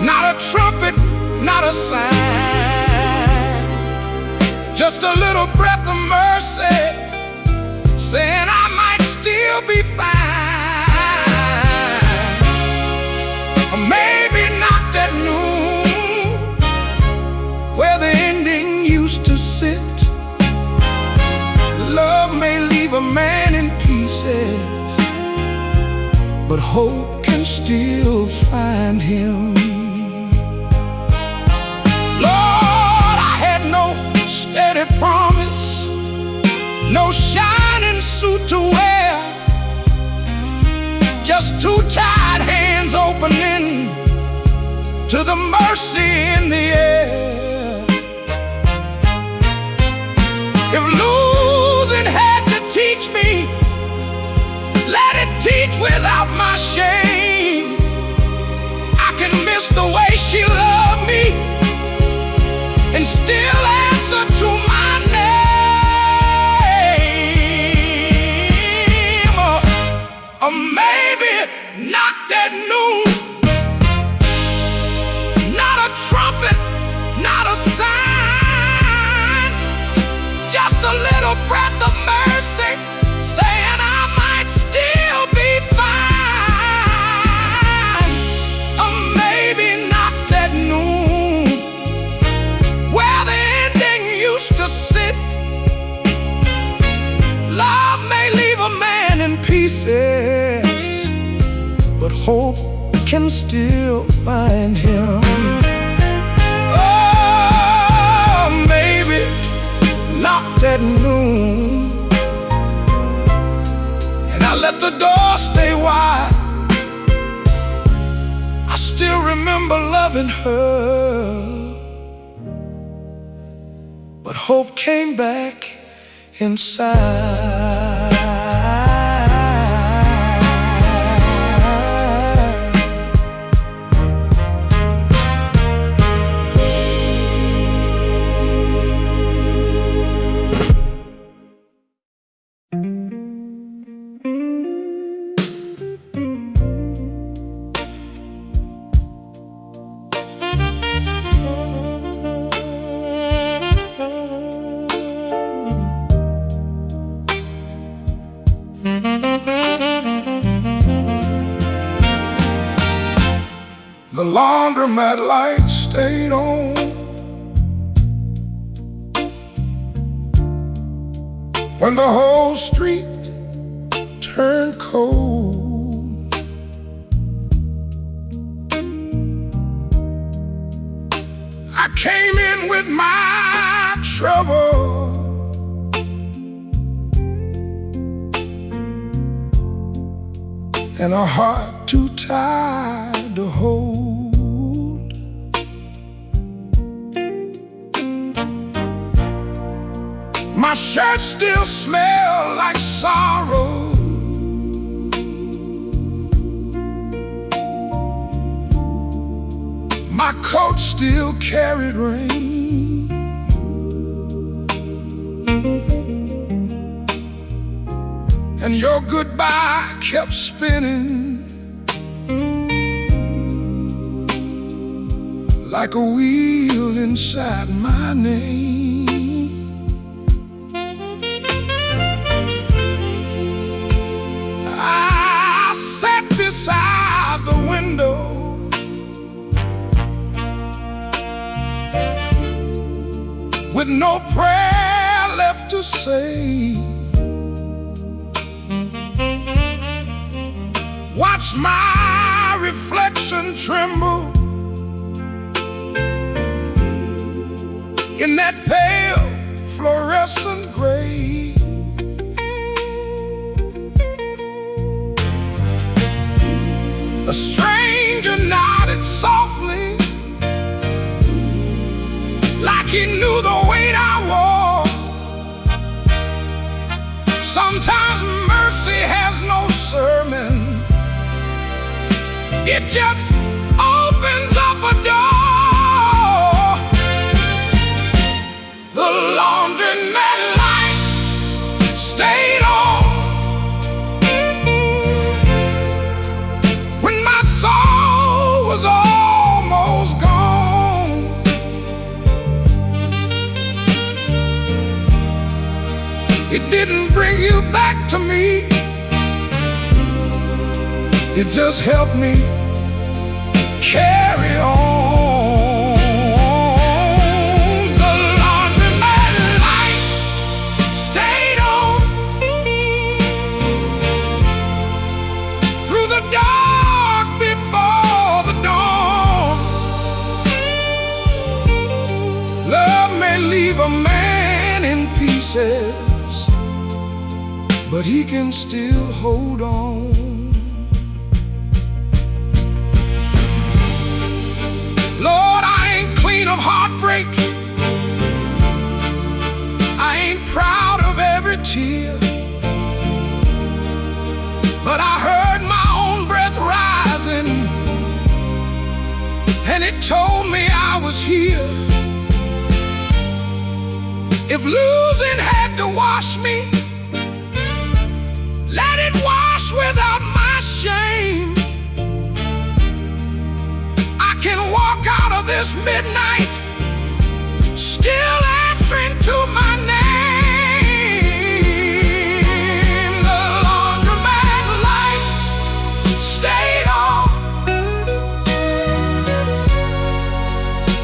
not a trumpet, not a sign, just a little breath of mercy saying I might still be fine. Or maybe knocked at noon, where the ending used to sit. Love may leave a man in pieces, but hope can still find him. Lord, I had no steady promise, no shining suit to wear, just two tied hands opening to the mercy in the air. If losing had to teach me, let it teach without my shame. I can miss the way she loved me and still answer to my name. Or maybe knocked at noon, not a trumpet, not a sign, just a little breath of mercy saying I might still be fine. Or maybe knocked at noon, where the ending used to sit. Love may leave a man in pieces, but hope can still find him. Oh, maybe knocked closed at noon, and I let the door stay wide. I still remember loving her, but hope came back inside. The laundromat lights stayed on, when the whole street turned cold. I came in with my trouble, and a heart too tired to hold. My shirt still smelled like sorrow, my coat still carried rain, and your goodbye kept spinning like a wheel inside my name. I sat beside the window, with no prayer left to say. Watch my reflection tremble in that pale fluorescent gray. A stranger nodded softly, like he knew the weight I wore. Sometimes mercy has no sermon, it just opens up a door. The laundromat light stayed on when my soul was almost gone. It didn't bring you back to me, it just helped me carry on. The laundromat light stayed on through the dark before the dawn. Love may leave a man in pieces, but he can still hold on. Lord, I ain't clean of heartbreak, I ain't proud of every tear, but I heard my own breath rising, and it told me I was here. If losing had to wash me, let it wash without my shame. I can walk out of this midnight still answering to my name. The laundromat light stayed on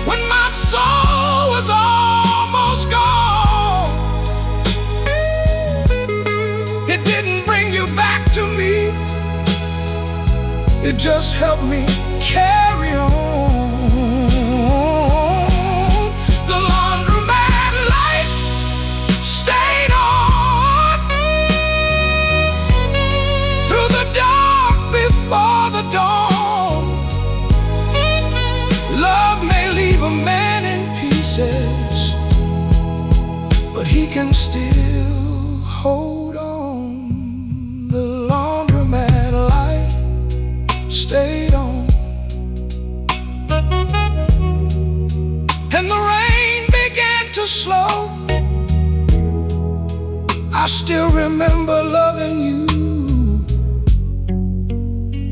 when my soul was almost gone. It didn't bring you back to me, it just helped me carry on. The laundromat light stayed can still hold on. The laundromat light stayed on, and the rain began to slow. I still remember loving you,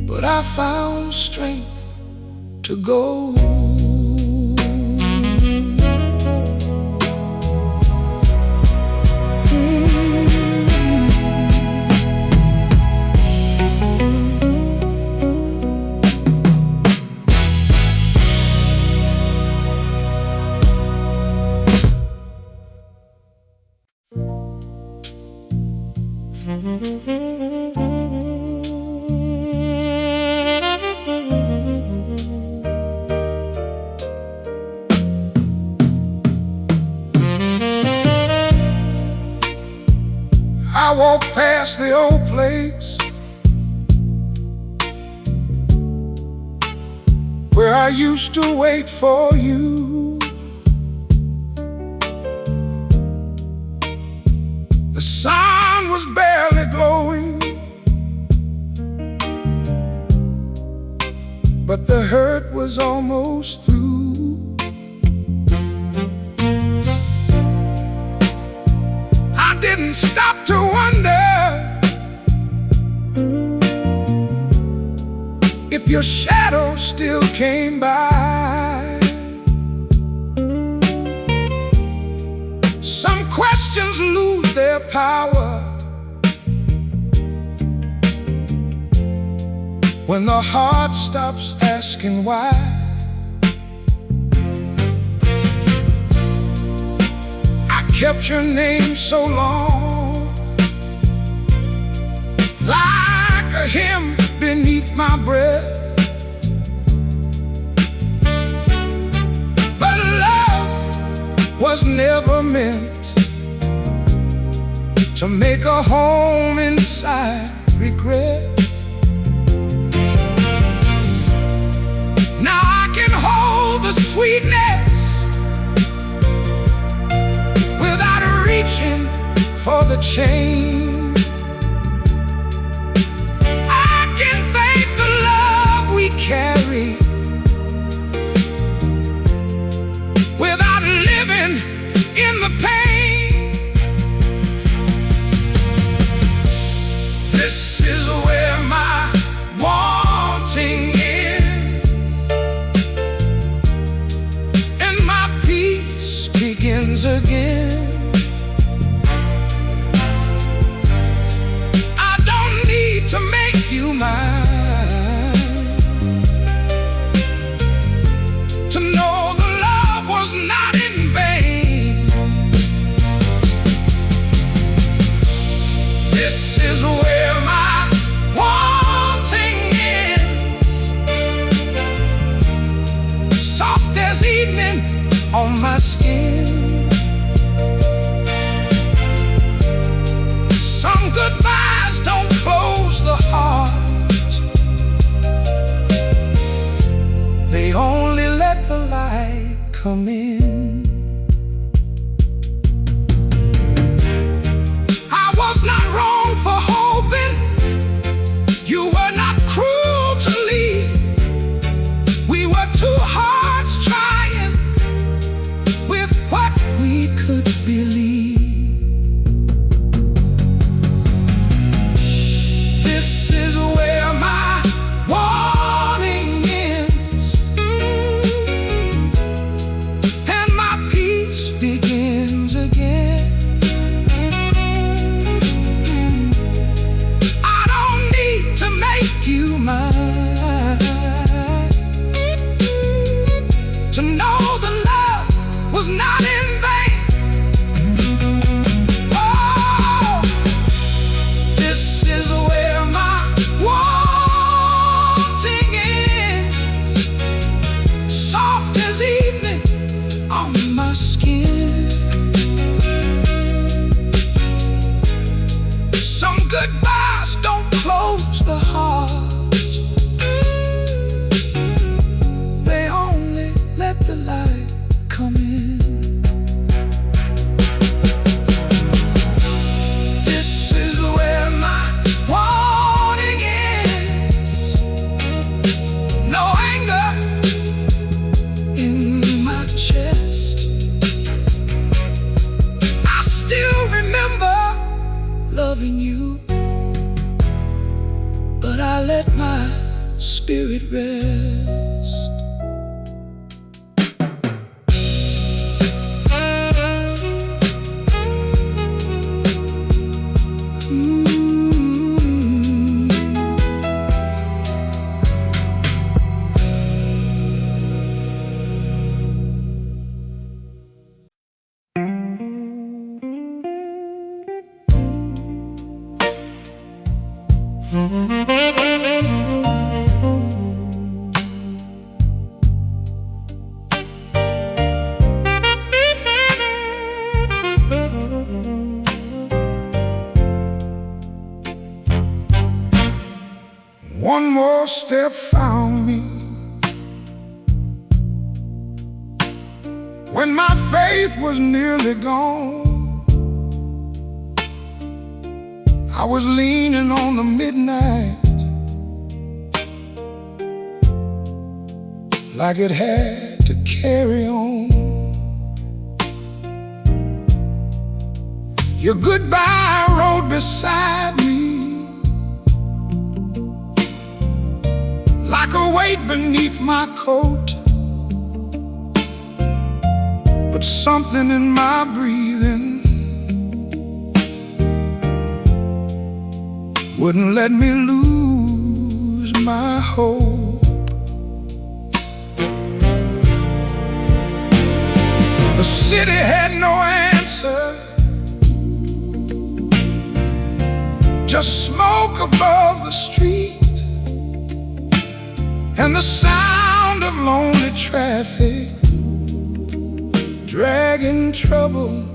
but I found strength to go. I walk past the old place where I used to wait for you. The sun was barely glowing, but the hurt was almost through. I didn't stop to wonder if your shadow still came by. Some questions lose their power when the heart stops asking why. I kept your name so long, like a hymn beneath my breath. But love was never meant to make a home inside regret. Now I can hold the sweetness without reaching for the change. I can thank the love we carry without living in the pain. This is where my wanting ends and my peace begins again. I don't need to make you mine to know the love was not in vain. This is where my wanting ends, soft as evening on my skin. Some goodbyes don't close the heart, they only let the light come in. I was not wrong for hoping, you were not cruel to leave. We were two hearts trying with what we could believe. This is where my wanting ends loving you, but I let my spirit rest. One more step found me when my faith was nearly gone. I was leaning on the midnight like it had to carry on. Your goodbye rode beside me like a weight beneath my coat, but something in my breathing wouldn't let me lose my hope. The city had no answer, just smoke above the street and the sound of lonely traffic dragging trouble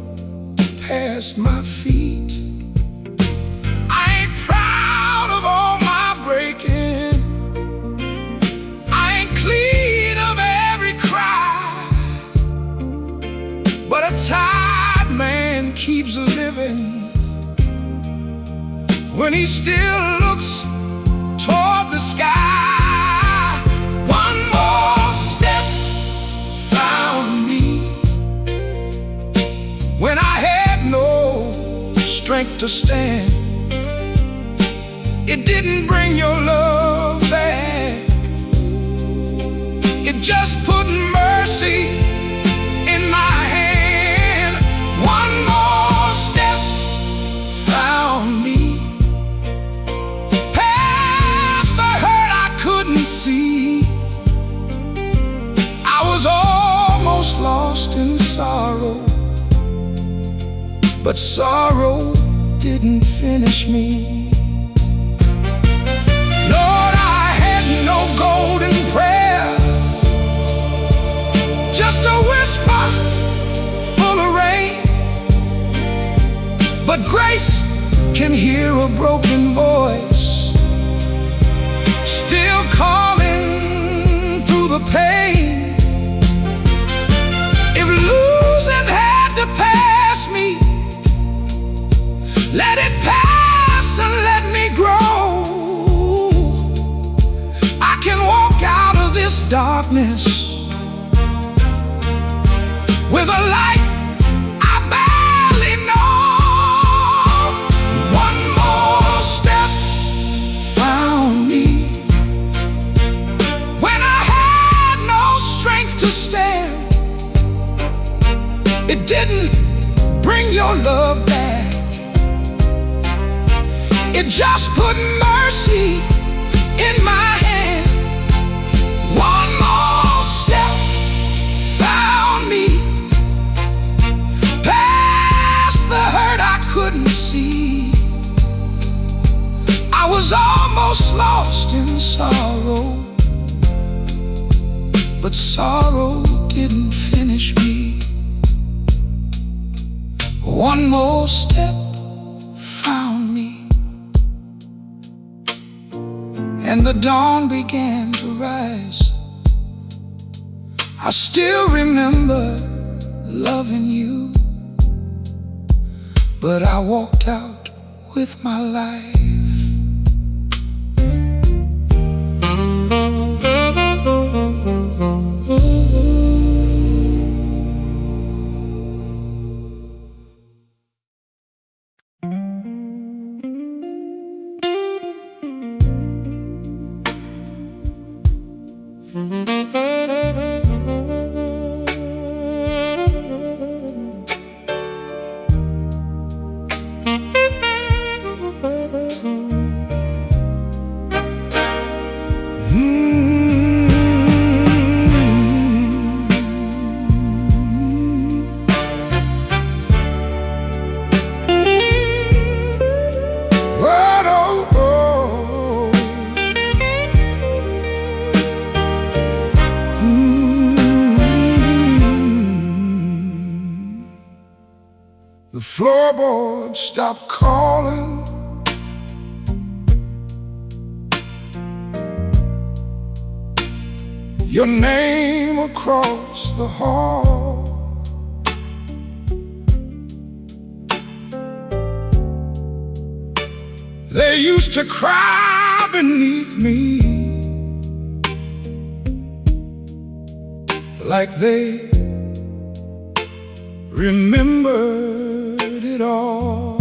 past my feet. I ain't proud of all my breaking, I ain't clean of every cry, but a tired man keeps living when he still looks toward the sky. When I had no strength to stand, it didn't bring your love back. It just put mercy in my hand. One more step found me past the hurt I couldn't see. I was almost lost in sorrow, but sorrow didn't finish me. Lord, I had no golden prayer, just a whisper full of rain. But grace can hear a broken voice, still calling through the pain. If losing had to pass me, let it pass and let me grow. I can walk out of this darkness with a light I barely know. One more step found me when I had no strength to stand. It didn't bring your love back, it just put mercy in my hand. One more step found me past the hurt I couldn't see. I was almost lost in sorrow, but sorrow didn't finish me. One more step found me, and the dawn began to rise. I still remember loving you, but I walked out with my life. floorboards stopped calling. Your name across the hall. They used to cry beneath me like they remembered it all.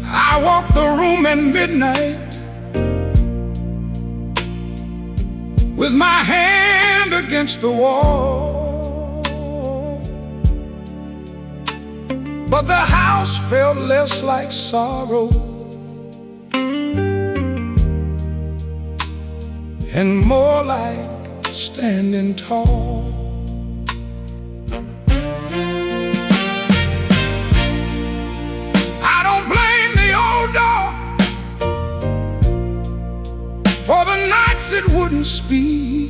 I walked the room at midnight with my hand against the wall, but the house felt less like sorrow and more like standing tall. I don't blame the old dog for the nights it wouldn't speak.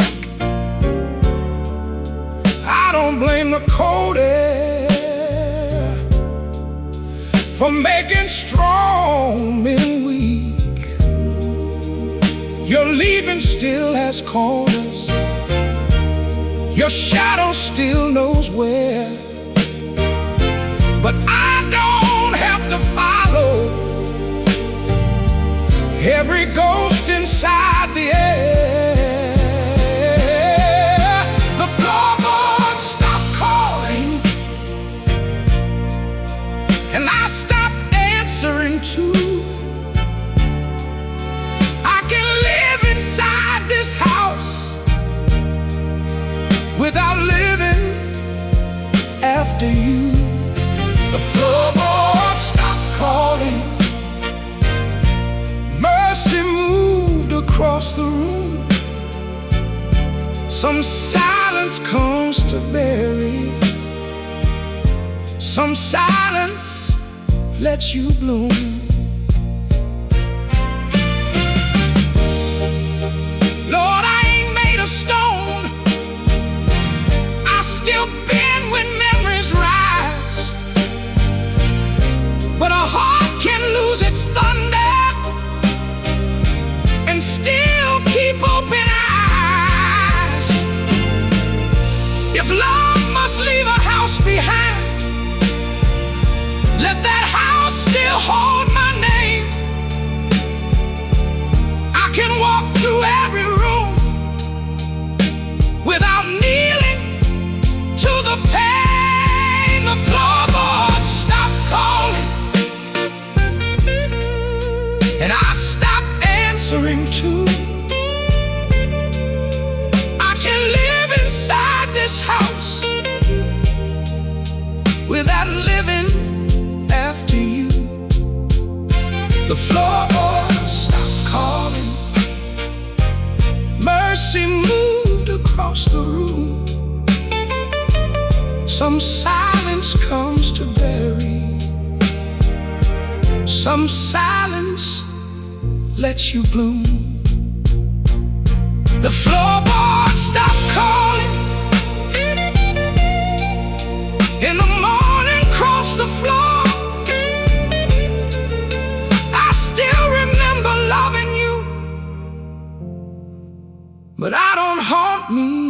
I don't blame the cold air for making strong men weak. Your leaving still has corners, your shadow still knows where, but I don't have to follow every ghost inside the air. The floorboards stopped calling, and I stopped answering too. I can live inside this house without living after you. The floorboards stopped calling. Mercy moved across the room. Some silence comes to bury, some silence lets you bloom. Lord, I ain't made of stone, I still bend when memories rise, but a heart can lose its thunder and still keep open eyes. If love must leave a house behind, let that house still hold my name. I can walk through every room without kneeling to the pain. The floorboards stopped calling, and I stopped answering too. I can live inside this house without living after you. The floorboards stopped calling. Mercy moved across the room. Some silence comes to bury, some silence lets you bloom. The floorboards stopped calling. In the morning, cross the floor. I still remember loving you, but I don't haunt me